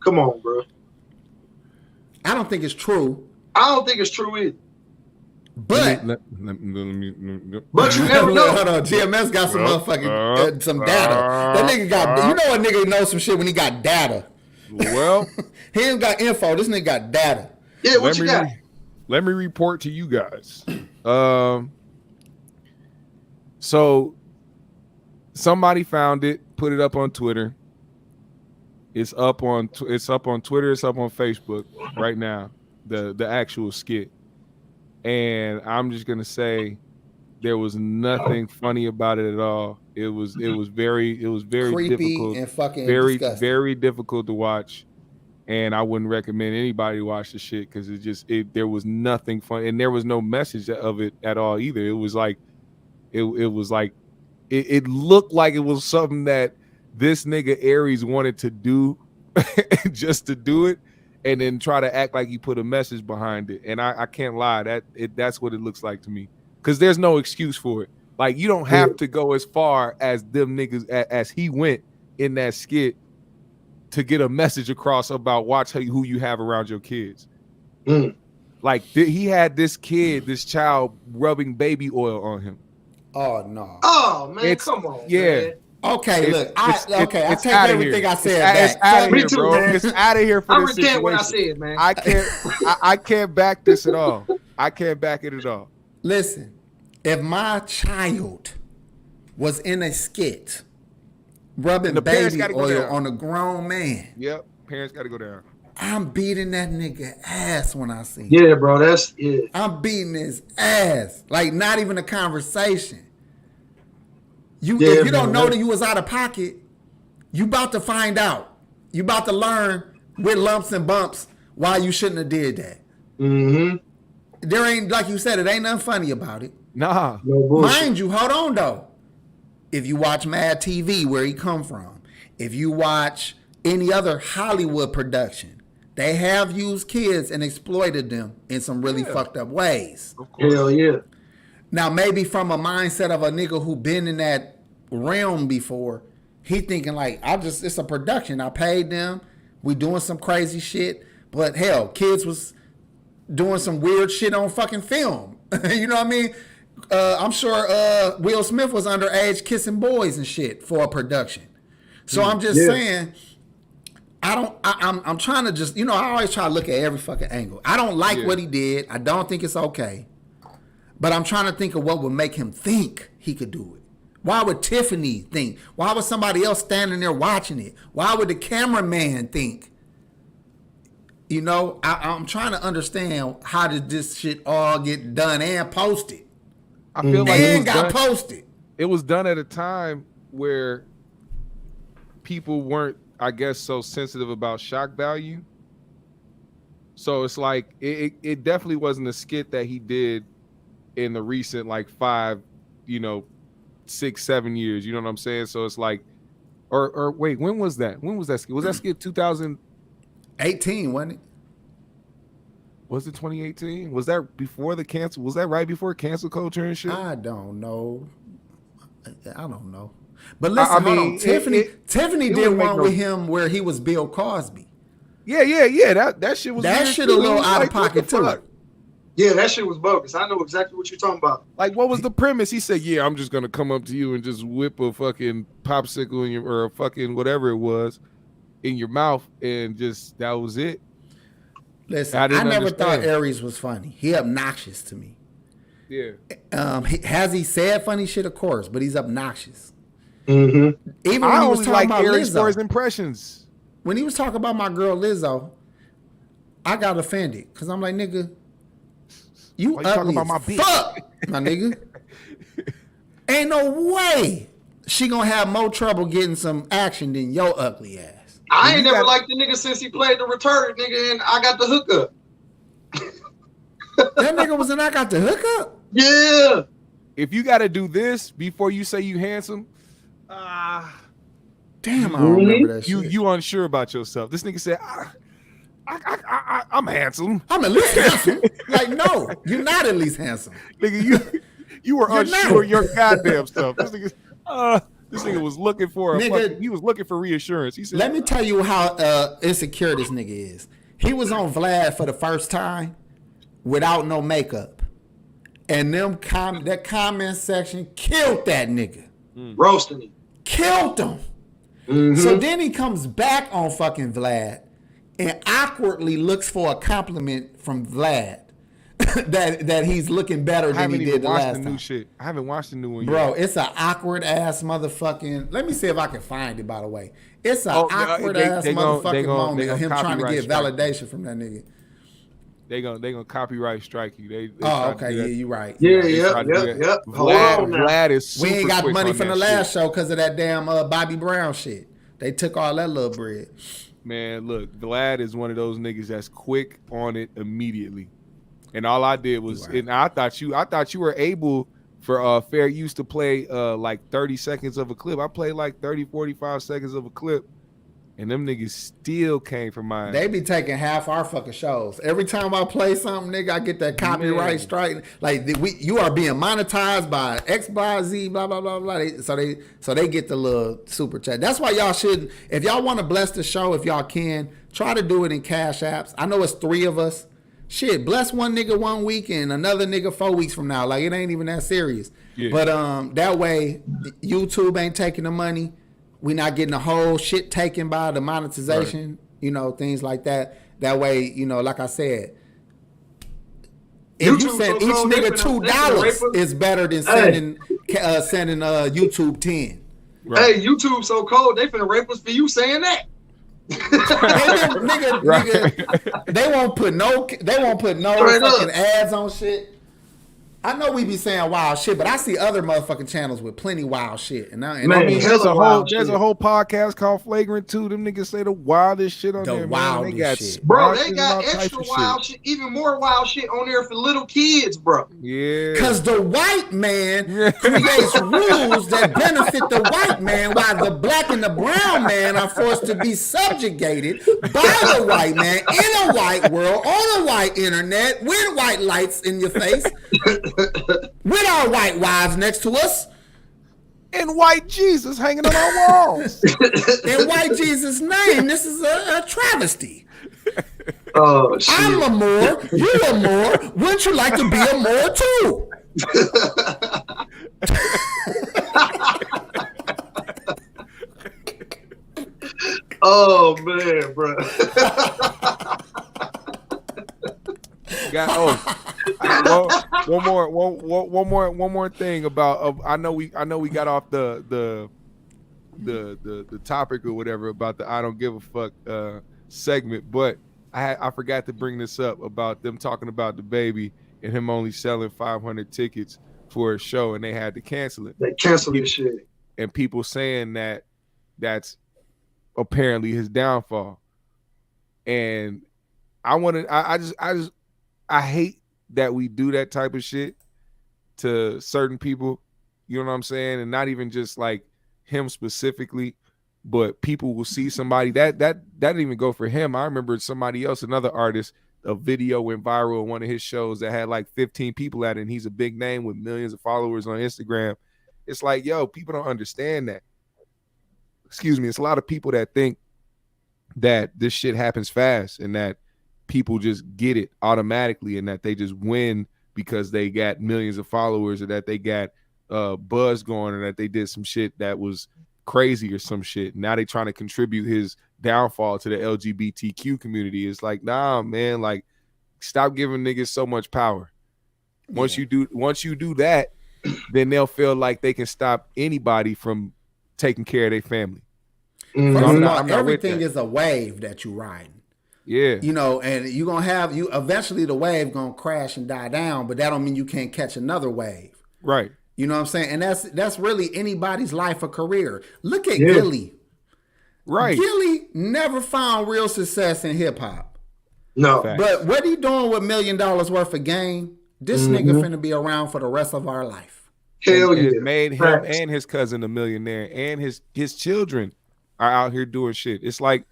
come on, bro. I don't think it's true. I don't think it's true either. But let me, but you never know. Hold on, GMS got some motherfucking some data. That nigga got you know a nigga knows some shit when he got data. Well, he ain't got info. This nigga got data. Yeah, what you got? Let me report to you guys. So somebody found it, put it up on Twitter. It's up on Twitter. It's up on Facebook right now. The actual skit. And I'm just gonna say there was nothing funny about it at all. It was very creepy difficult and fucking very disgusting. Very difficult to watch, and I wouldn't recommend anybody to watch the shit because there was nothing fun and there was no message of it at all either. It was like it looked like it was something that this nigga Aries wanted to do just to do it. And then try to act like you put a message behind it. And I can't lie, that's what it looks like to me. Because there's no excuse for it. Like, you don't have to go as far as them niggas as he went in that skit to get a message across about who you have around your kids. Like he had this child rubbing baby oil on him. Oh no. Oh man, come on. Yeah. Man. Okay, look. I take here. everything I said back. It's out of Me here, too, bro. man. It's out of here for I this recant situation. what I said, man. I can't back this at all. I can't back it at all. Listen, if my child was in a skit rubbing baby oil on a grown man, yep, parents got to go down. I'm beating that nigga ass when I see him. Yeah, bro, I'm beating his ass. Like, not even a conversation. If you don't know that you was out of pocket, you about to find out. You about to learn with lumps and bumps why you shouldn't have did that. Mm-hmm. There ain't, like you said, it ain't nothing funny about it. Nah. No bullshit. Mind you, hold on though. If you watch Mad TV, where he come from, if you watch any other Hollywood production, they have used kids and exploited them in some really fucked up ways. Hell yeah. Now, maybe from a mindset of a nigga who been in that realm before, he thinking like, it's a production. I paid them. We doing some crazy shit. But hell, kids was doing some weird shit on fucking film. You know what I mean? I'm sure Will Smith was underage kissing boys and shit for a production. So I'm just saying, I'm trying to just, I always try to look at every fucking angle. I don't like what he did. I don't think it's okay. But I'm trying to think of what would make him think he could do it. Why would Tiffany think? Why would somebody else standing there watching it? Why would the cameraman think? I'm trying to understand how did this shit all get done and posted. I feel like it got posted. It was done at a time where people weren't, I guess, so sensitive about shock value. So it's like it definitely wasn't a skit that he did in the recent 5, 6, 7 years. You know what I'm saying? So it's like, or wait, when was that? When was that skit? Was that skit 2018, wasn't it? Was it 2018? Was that before the cancel? Was that right before cancel culture and shit? I don't know. But listen, hold on. Tiffany did one with him where he was Bill Cosby. Yeah. That shit was a little out of pocket too. Yeah, that shit was bogus. I know exactly what you're talking about. Like, what was the premise? He said, "Yeah, I'm just gonna come up to you and just whip a fucking popsicle in or a fucking whatever it was in your mouth, and just that was it." Listen, I never thought Aries was funny. He obnoxious to me. Yeah. Has he said funny shit? Of course, but he's obnoxious. Mm-hmm. Even when he was talking about Aries Lizzo, for his impressions. When he was talking about my girl Lizzo, I got offended because I'm like, nigga, you ugly talking about my bitch? Fuck, my nigga. Ain't no way she gonna have more trouble getting some action than your ugly ass. I ain't never liked the nigga since he played the retarded nigga and I Got the Hookup. That nigga was in I Got the Hookup? Yeah. If you got to do this before you say you handsome, damn, I don't remember that shit. You unsure about yourself. This nigga said, I'm handsome. I'm at least handsome. Like, no, you're not at least handsome. Nigga, you were unsure of your goddamn stuff. This nigga was looking for he was looking for reassurance. He said, "Let me tell you how insecure this nigga is. He was on Vlad for the first time without no makeup, and that comment section killed that nigga, roasting him, killed him. Mm-hmm. So then he comes back on fucking Vlad and awkwardly looks for a compliment from Vlad." that he's looking better than he did the last time. New shit. I haven't watched the new one yet. Bro, it's an awkward ass motherfucking. Let me see if I can find it. By the way, it's an awkward ass motherfucking moment of him trying to get validation from that nigga. They gonna copyright strike you. They okay, yeah, you right. Yeah. Vlad is super we ain't got quick money on from the last show because of that damn Bobby Brown shit. They took all that little bread. Man, look, Vlad is one of those niggas that's quick on it immediately. And all I did was, and I thought you were able for fair use to play like 30 seconds of a clip. I played like 30, 45 seconds of a clip, and them niggas still came from mine. They be taking half our fucking shows. Every time I play something, nigga, I get that copyright strike. Like you are being monetized by X, Y, Z, blah blah blah blah. So they get the little super chat. That's why y'all shouldn't. If y'all want to bless the show, if y'all can, try to do it in Cash Apps. I know it's 3 of us. Shit, bless one nigga 1 week and another nigga 4 weeks from now. Like it ain't even that serious. Yeah. But that way, YouTube ain't taking the money. We not getting the whole shit taken by the monetization, you know, things like that. That way, you know, like I said, if you send each nigga $2 is better than sending YouTube 10. Right. Hey, YouTube so cold, they finna rape us for you saying that. nigga, they won't put no fucking ads on shit. I know we be saying wild shit, but I see other motherfucking channels with plenty wild shit. And I mean, there's a whole podcast called Flagrant 2. Them niggas say the wildest shit on there, man. They got shit. Bro, they got extra wild shit, even more wild shit on there for little kids, bro. Yeah. Because the white man creates rules that benefit the white man, while the black and the brown man are forced to be subjugated by the white man in a white world, on a white internet, with white lights in your face. With our white wives next to us. And white Jesus hanging on our walls. In white Jesus' name, this is a travesty. Oh, shit. I'm a Moor, you a Moor. Wouldn't you like to be a Moor too? Oh, man, bro. One more thing about I know we got off the topic or whatever about the I don't give a fuck segment, but I forgot to bring this up about them talking about the baby and him only selling 500 tickets for a show and they had to cancel it. They canceled this shit. And people saying that that's apparently his downfall. And I hate that we do that type of shit to certain people, you know what I'm saying? And not even just like him specifically, but people will see somebody that didn't even go for him. I remember somebody else, another artist, a video went viral on one of his shows that had like 15 people at it, and he's a big name with millions of followers on Instagram. It's like, yo, people don't understand that. Excuse me. It's a lot of people that think that this shit happens fast and that people just get it automatically and that they just win because they got millions of followers or that they got buzz going or that they did some shit that was crazy or some shit. Now they trying to contribute his downfall to the LGBTQ community. It's like, nah, man, like stop giving niggas so much power. Once you do that, then they'll feel like they can stop anybody from taking care of their family. Mm-hmm. I'm not everything is a wave that you ride. Yeah. You know, and you're going to have, eventually the wave going to crash and die down, but that don't mean you can't catch another wave. Right. You know what I'm saying? And that's really anybody's life or career. Look at Gilly. Right. Gilly never found real success in hip hop. No. Facts. But what he doing with $1 million worth of game, this nigga finna be around for the rest of our life. Hell yeah. It made him and his cousin a millionaire, and his children are out here doing shit. It's like,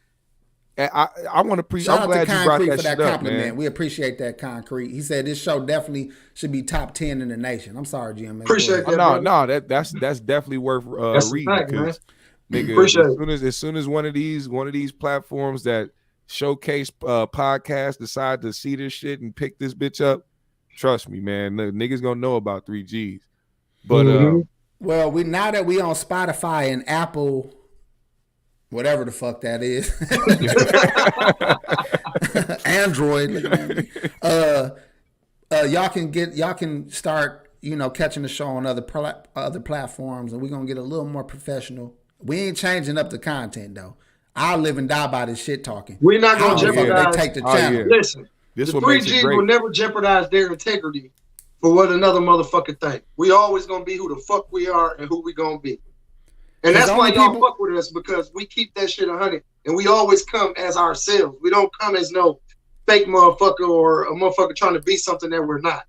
I want to appreciate. I'm glad you brought that shit up, man. We appreciate that, Concrete. He said this show definitely should be top 10 in the nation. I'm sorry, Jim. Appreciate that. No, that's definitely worth reading. Fact, because nigga, as soon as one of these platforms that showcase podcasts decide to see this shit and pick this bitch up, trust me, man, the niggas gonna know about 3G's. But well, now that we on Spotify and Apple, whatever the fuck that is, Android, y'all can start, catching the show on other platforms, and we're gonna get a little more professional. We ain't changing up the content though. I'll live and die by this shit talking. We're not gonna jeopardize. They take the channel. Listen, the 3Gs will never jeopardize their integrity for what another motherfucker think. We always gonna be who the fuck we are and who we gonna be. And that's why y'all fuck with us, because we keep that shit 100, and we always come as ourselves. We don't come as no fake motherfucker or a motherfucker trying to be something that we're not.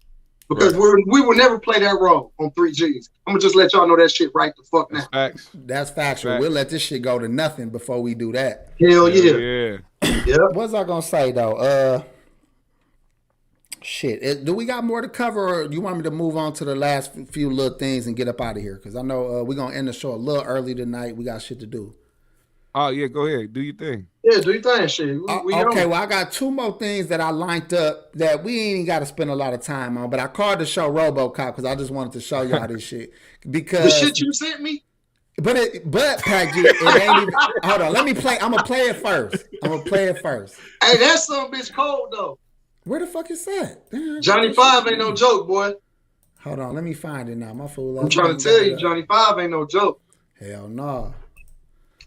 Because we will never play that role on 3G's. I'm gonna just let y'all know that shit right the fuck now. Facts. That's factual. We'll let this shit go to nothing before we do that. Hell yeah. Yeah. Yep. What's I gonna say though? Shit. Do we got more to cover, or you want me to move on to the last few little things and get up out of here? Because I know we're gonna end the show a little early tonight. We got shit to do. Oh yeah, go ahead. Do your thing. Yeah, do your thing, shit. We Okay, well I got two more things that I lined up that we ain't got to spend a lot of time on. But I called the show Robocop because I just wanted to show y'all this shit. Because the shit you sent me. But Pac G, it ain't even. Hold on, let me play. I'm gonna play it first. Hey, that some bitch cold though. Where the fuck is that? Damn, Johnny 5 ain't no joke, boy. Hold on, let me find it now. My fool. I'm trying to tell you, Johnny 5 ain't no joke. Hell no.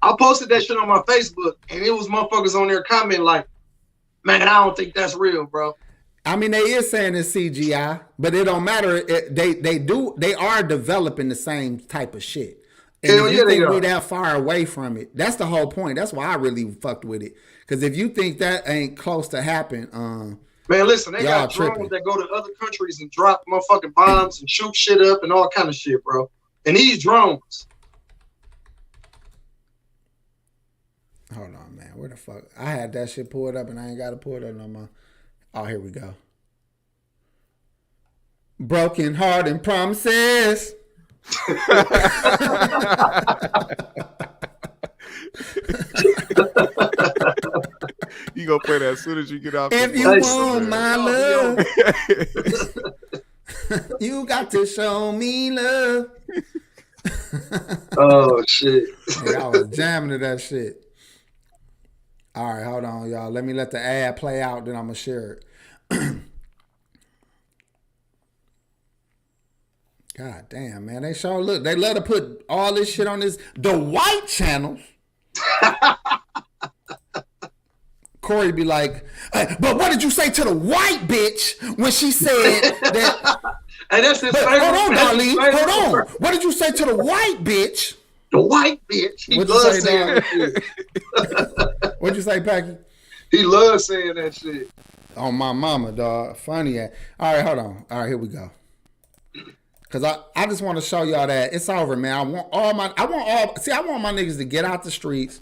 I posted that shit on my Facebook, and it was motherfuckers on there commenting like, "Man, I don't think that's real, bro." I mean, they is saying it's CGI, but it don't matter. They are developing the same type of shit. And Hell if yeah, you they think are. we're that far away from it, that's the whole point. That's why I really fucked with it. Because if you think that ain't close to happen, Man, listen, they got drones tripping. that go to other countries and drop motherfucking bombs and shoot shit up and all kind of shit, bro. And these drones. Hold on, man. Where the fuck? I had that shit pulled up and I ain't got to pull it up no more. Oh, here we go. Broken heart and promises. You gonna play that as soon as you get off. If you want my love, you got to show me love. Oh shit! Yeah, I was jamming to that shit. All right, hold on, y'all. Let me let the ad play out, then I'm gonna share it. God damn, man. They sure look. They let her put all this shit on the white channels. Corey be like, hey, but what did you say to the white bitch when she said that? And that's his favorite. Hold on, Darlene. Hold Hold on. What did you say to the white bitch? The white bitch. He loves saying that shit. What'd you say, Packy? He loves saying that shit. On my mama, dog. Funny. All right, hold on. All right, here we go. Cause I just want to show y'all that it's over, man. I want my niggas to get out the streets,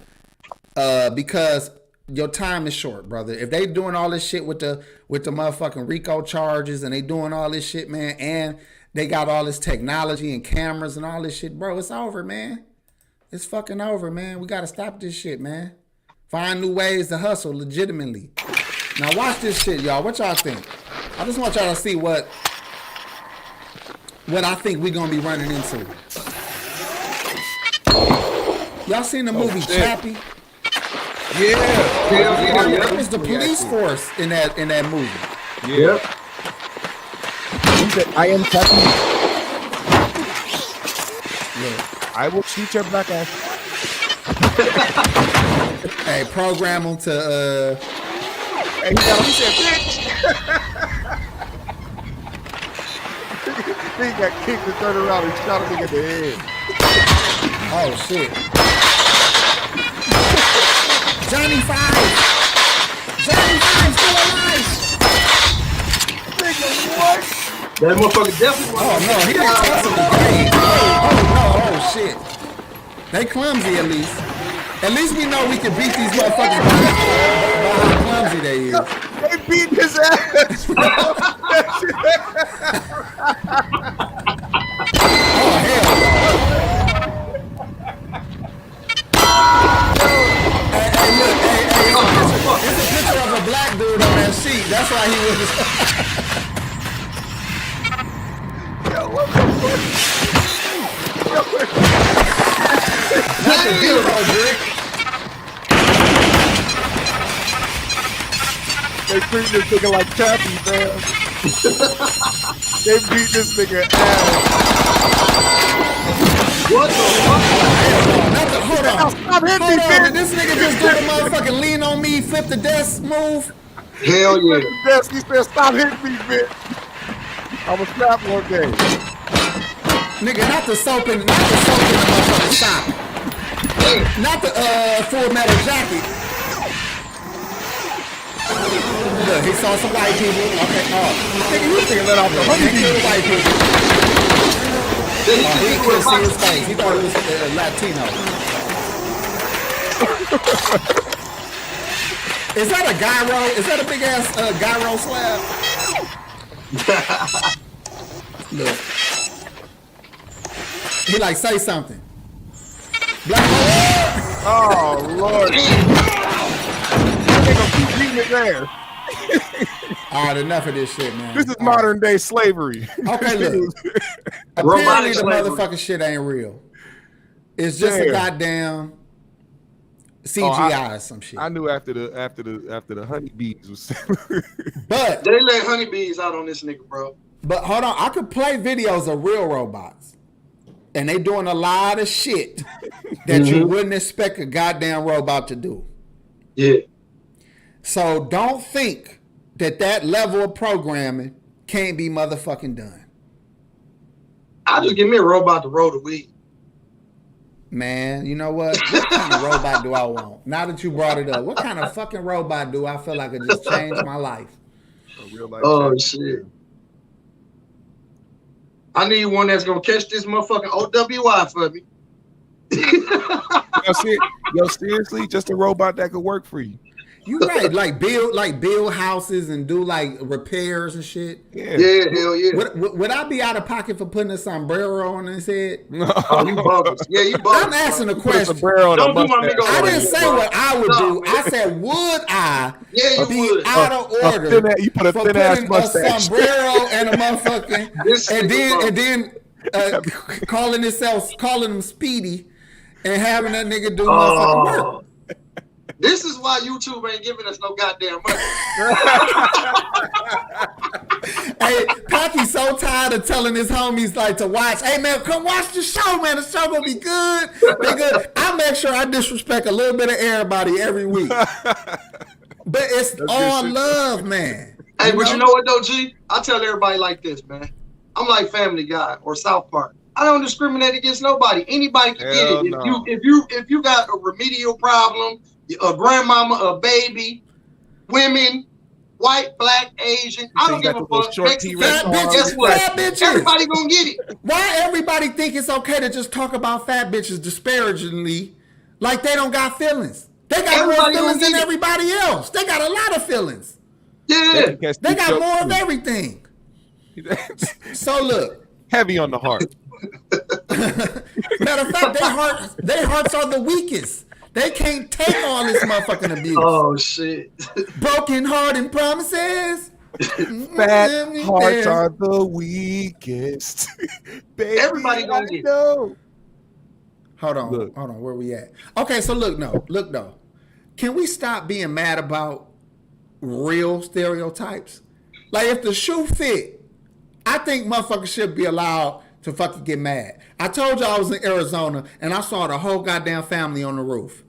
because your time is short, brother. If they doing all this shit with the motherfucking RICO charges and they doing all this shit, man, and they got all this technology and cameras and all this shit, bro, it's over, man. It's fucking over, man. We gotta stop this shit, man. Find new ways to hustle legitimately. Now watch this shit, y'all. What y'all think? I just want y'all to see what I think we're gonna be running into. Y'all seen the movie Chappie? Yeah. It was the police force in that movie. Yeah. I am Tiffany. I will shoot your black ass. Hey, program them to Hey, he said, bitch. He got kicked and turned around and shot a nigga in the head. oh shit. Johnny 5 still alive. Nigga, what? That motherfucker definitely. Oh no, he didn't toss him the grave. Oh shit. They clumsy at least. At least we know we can beat these motherfuckers by how clumsy they is. They beat his ass, bro. Oh hell no. Hey, look, it's a picture of a black dude on that sheet. That's why he was. Yo, what the fuck? That's a hero, Rick. They treat this nigga like Chappie, man. They beat this nigga ass. What the fuck? Hold on. Stop hitting me, Hold on. bitch. Did this nigga just do the motherfucking lean on me, flip the desk move? Hell yeah. He said, stop hitting me, bitch. I'm a slap one day. Nigga, not the soap in the motherfucking shop. Not the Full Metal Jacket. look, he saw some white people. Okay, nigga, you nigga let off the white people. He couldn't see his face. He thought it was Latino. Is that a gyro? Is that a big ass gyro slab? Look. He like, say something. Black Oh Lord. They gonna keep beating his ass. All right, enough of this shit, man. This is modern day slavery. Okay, look. Apparently the motherfucking shit ain't real. It's just a goddamn CGI or some shit. I knew after the honeybees was. But they let honeybees out on this nigga, bro. But hold on, I could play videos of real robots, and they doing a lot of shit that you wouldn't expect a goddamn robot to do. Yeah. So don't think that level of programming can't be motherfucking done. I'll just give me a robot to roll the weed. Man, you know what? What kind of robot do I want? Now that you brought it up, what kind of fucking robot do I feel like it just changed my life? Oh, shit. I need one that's going to catch this motherfucking OWI for me. Yo, seriously, just a robot that could work for you. You right, build houses and do like repairs and shit. Yeah, hell yeah. Would I be out of pocket for putting a sombrero on his head? Oh, you bogus. Yeah, you bogus. I'm asking a question. Don't do my nigga. I didn't say what I would do. I said, would I be out of order you put a for thin ass putting a mustache. sombrero and a motherfucking and then calling him Speedy and having that nigga do motherfucking work. This is why YouTube ain't giving us no goddamn money. Hey, Packy's so tired of telling his homies like to watch. Hey man, come watch the show, man. The show gonna be good. They good. I make sure I disrespect a little bit of everybody every week. But it's all love, man. Hey, but you know what though, G? I tell everybody like this, man. I'm like Family Guy or South Park. I don't discriminate against nobody. Anybody can get it. No. If you got a remedial problem, a grandmama, a baby, women, white, black, Asian, I don't give a fuck. Fat bitches, guess what? Fat bitches. Everybody gonna get it. Why everybody think it's okay to just talk about fat bitches disparagingly, like they don't got feelings? They got more feelings than everybody else. They got a lot of feelings. Yeah, they got more of everything. So look, heavy on the heart. Matter of fact, their hearts are the weakest. They can't take all this motherfucking abuse. Oh shit! Broken heart and promises. Fat hearts are the weakest. Baby, everybody gonna get. Hold on. Where we at? Okay, so look though. Can we stop being mad about real stereotypes? Like if the shoe fit, I think motherfuckers should be allowed to fucking get mad. I told you I was in Arizona and I saw the whole goddamn family on the roof.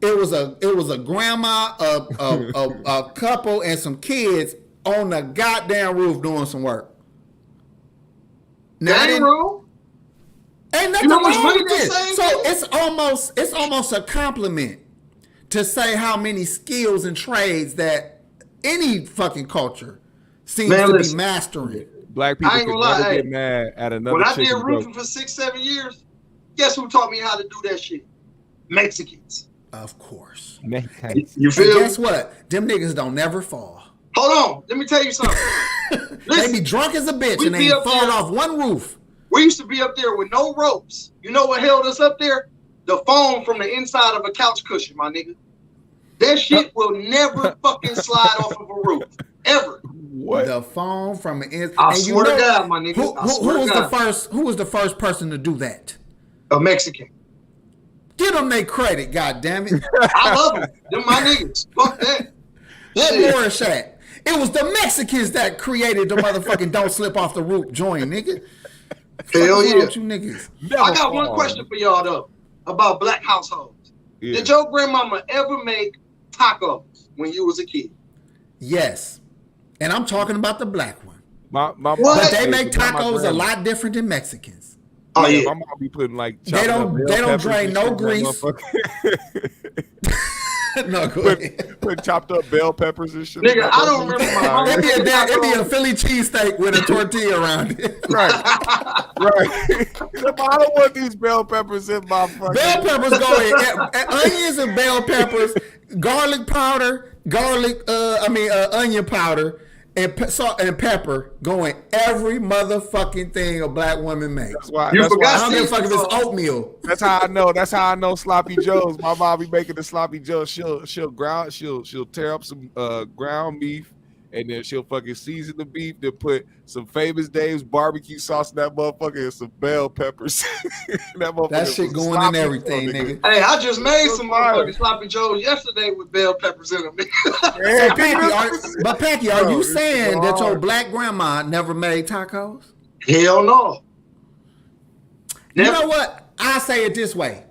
It was a grandma, a couple, and some kids on the goddamn roof doing some work. Ain't nothing wrong with this. So it's almost a compliment to say how many skills and trades that any fucking culture seems to be mastering. Black people can never get mad at another. When I did roofing for 6-7 years, guess who taught me how to do that shit? Mexicans. Of course. You feel? Guess what? Them niggas don't never fall. Hold on. Let me tell you something. They be drunk as a bitch and they fall off one roof. We used to be up there with no ropes. You know what held us up there? The foam from the inside of a couch cushion, my nigga. That shit will never fucking slide off of a roof. Ever. What? The phone from the inside. I swear to God, my nigga. Who was the first person to do that? A Mexican. Give them their credit, goddammit. I love them. Them my niggas. Fuck that. What more is that? It was the Mexicans that created the motherfucking don't slip off the roof joint, nigga. Hell yeah. You niggas. I got one question for y'all though about black households. Yeah. Did your grandmama ever make tacos when you was a kid? Yes. And I'm talking about the black one. But they make tacos a lot different than Mexicans. Oh yeah, my mom be putting like they don't drain no grease. No, go Put, ahead. put chopped up bell peppers and shit. Nigga, I don't remember my mama. It'd be a Philly cheesesteak with a tortilla around it. Right. I don't want these bell peppers in my fucking. Bell peppers go in. Onions and bell peppers, garlic powder, onion powder, and salt and pepper go in every motherfucking thing a black woman makes. That's why. You That's forgot why. I don't give a fuck if it's oatmeal. That's how I know. That's how I know sloppy joes. My mom be making the sloppy joes. She'll tear up some ground beef, and then she'll fucking season the beef. Then put some Famous Dave's barbecue sauce in that motherfucker and some bell peppers. That shit going in everything, nigga. Hey, I just made some motherfucking sloppy joes yesterday with bell peppers in them. Hey, Packy, are you saying that your black grandma never made tacos? Hell no. You Never. know what? I'll say it this way.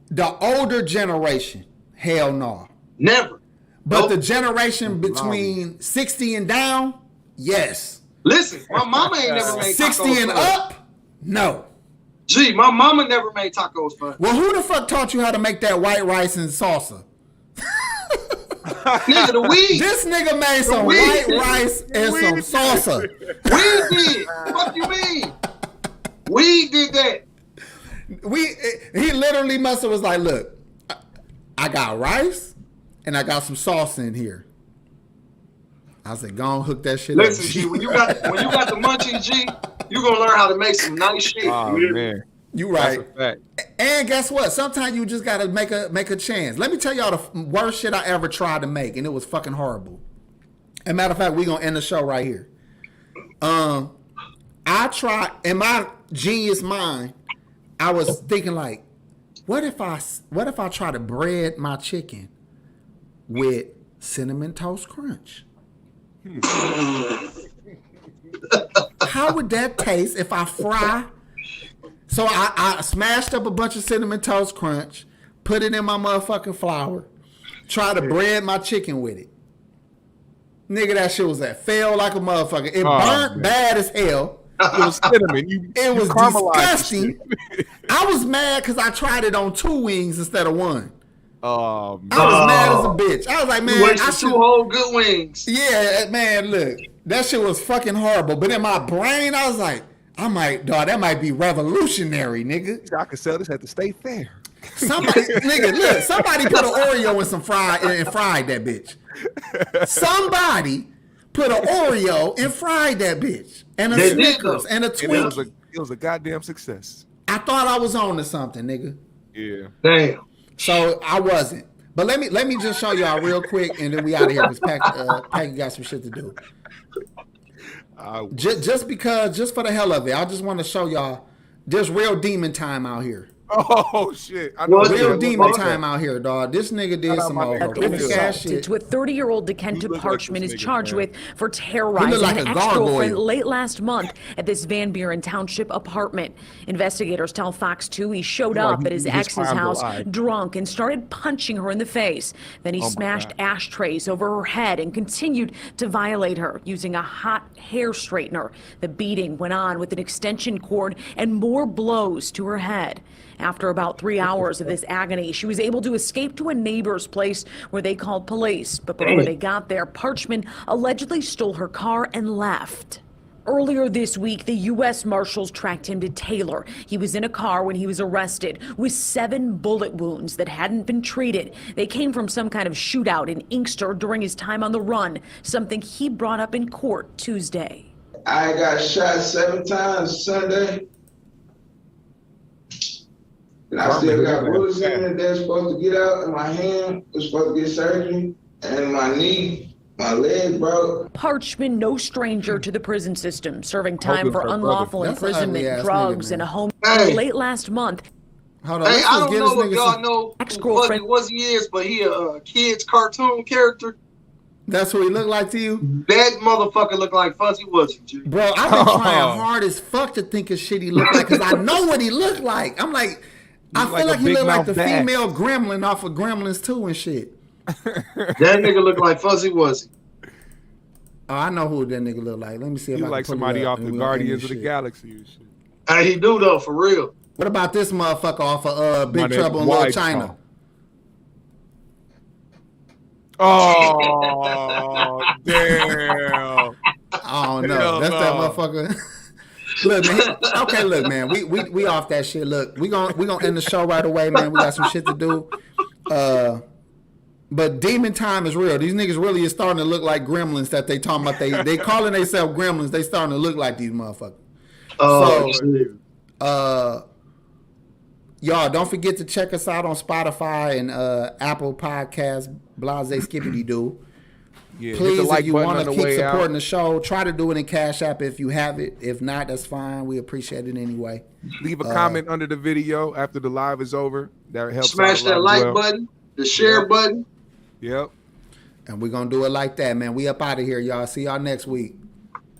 The older generation, hell no. Never. But Nope. the generation between 60 and down, yes. Listen, my mama ain't never made 60 tacos and for us. up, no. Gee, my mama never made tacos for us. Well, who the fuck taught you how to make that white rice and salsa? Nigga, the weed. This nigga made some weed. white rice and some salsa. We did. What you mean? We did that. He literally must have was like, look, I got rice and I got some sauce in here. I said, go on, hook that shit Listen, up. G, when you got the munchies, G, you gonna learn how to make some nice shit. Oh man, You right. that's a fact. And guess what? Sometimes you just gotta make a chance. Let me tell y'all the worst shit I ever tried to make, and it was fucking horrible. As a matter of fact, we gonna end the show right here. I tried in my genius mind. I was thinking like, what if I try to bread my chicken with cinnamon toast crunch? How would that taste if I fry? So I smashed up a bunch of cinnamon toast crunch, put it in my motherfucking flour, try to bread my chicken with it. Nigga, that shit was failed like a motherfucker. It burnt bad as hell. It was cinnamon. It was caramelized disgusting. I was mad because I tried it on 2 wings instead of 1. Oh man. I was mad as a bitch. I was like, man, You I wasted should. 2 whole good wings. Yeah, man, look, that shit was fucking horrible. But in my brain, I was like, that might be revolutionary, nigga. I could sell this at the state fair. Somebody, nigga, look, somebody put an Oreo in some fried that bitch. Somebody put an Oreo and fried that bitch, and a They did, Snickers though. and a And Twinkie. it was a goddamn success. I thought I was on to something, nigga. Yeah. Damn. So I wasn't. But let me just show y'all real quick, and then we out of here because Pac got some shit to do. Just for the hell of it, I just want to show y'all there's real demon time out here. Oh shit! I know Well, Real yeah, demon well, time out here, dog. This nigga did some horrific ass shit. To a 30-year-old Dekenta You look Parchman like is this nigga, charged man. with for He terrorizing look like an a ex-girlfriend gargoyle. late last month at this Van Buren Township apartment. Investigators tell Fox 2 he showed Like up at his his ex's crimes house alive. drunk and started punching her in the face. Then he my smashed God. ashtrays over her head and continued to violate her using a hot hair straightener. The beating went on with an extension cord and more blows to her head. After about 3 hours of this agony, she was able to escape to a neighbor's place where they called police. But before they got there, Parchman allegedly stole her car and left. Earlier this week, the U.S. Marshals tracked him to Taylor. He was in a car when he was arrested with 7 bullet wounds that hadn't been treated. They came from some kind of shootout in Inkster during his time on the run, something he brought up in court Tuesday. I got shot 7 times Sunday. And I still got bullets in it that's supposed to get out, and my hand was supposed to get surgery, and my knee, my leg broke. Parchman, no stranger to the prison system, serving time Hoping for for unlawful brother. That's an imprisonment, ugly-ass drugs, nigga, and a man. home. Hey. Late last month, Hold on, Hey, let's I just don't give know this if nigga y'all some. know who Ex-girlfriend. Fuzzy is, but he a kid's cartoon character. That's what he look like to you, That motherfucker look like Fuzzy Wuzzy, G. bro. I've been trying hard as fuck to think of shit he look like because I know what he look like. I'm like, I look feel like like a he big look like mouth the bass. female gremlin off of Gremlins 2 and shit. That nigga look like Fuzzy Wuzzy. Oh, I know who that nigga look like. Let me see if You I like can pull somebody it up off and the we gonna end Guardians this of the shit. Galaxy and shit. Hey, he do though, for real. What about this motherfucker off of Big My name Trouble in is Little Wide China? Paw. Oh, damn. I don't know. Hell That's that no. motherfucker. Look, man. Okay, look, man. We off that shit. Look, we gonna end the show right away, man. We got some shit to do. But demon time is real. These niggas really is starting to look like gremlins that they talking about. They calling themselves gremlins. They starting to look like these motherfuckers. Oh, So, shit. Y'all don't forget to check us out on Spotify and Apple Podcasts, Blase Skippity Doo. Yeah, hit Please, the like if you button want on to the keep way supporting out. the show, try to do it in Cash App if you have it. If not, that's fine. We appreciate it anyway. Leave a comment under the video after the live is over. That helps. Smash out a lot that as like well. button, the share Yep. button. Yep. And we're going to do it like that, man. We up out of here, y'all. See y'all next week.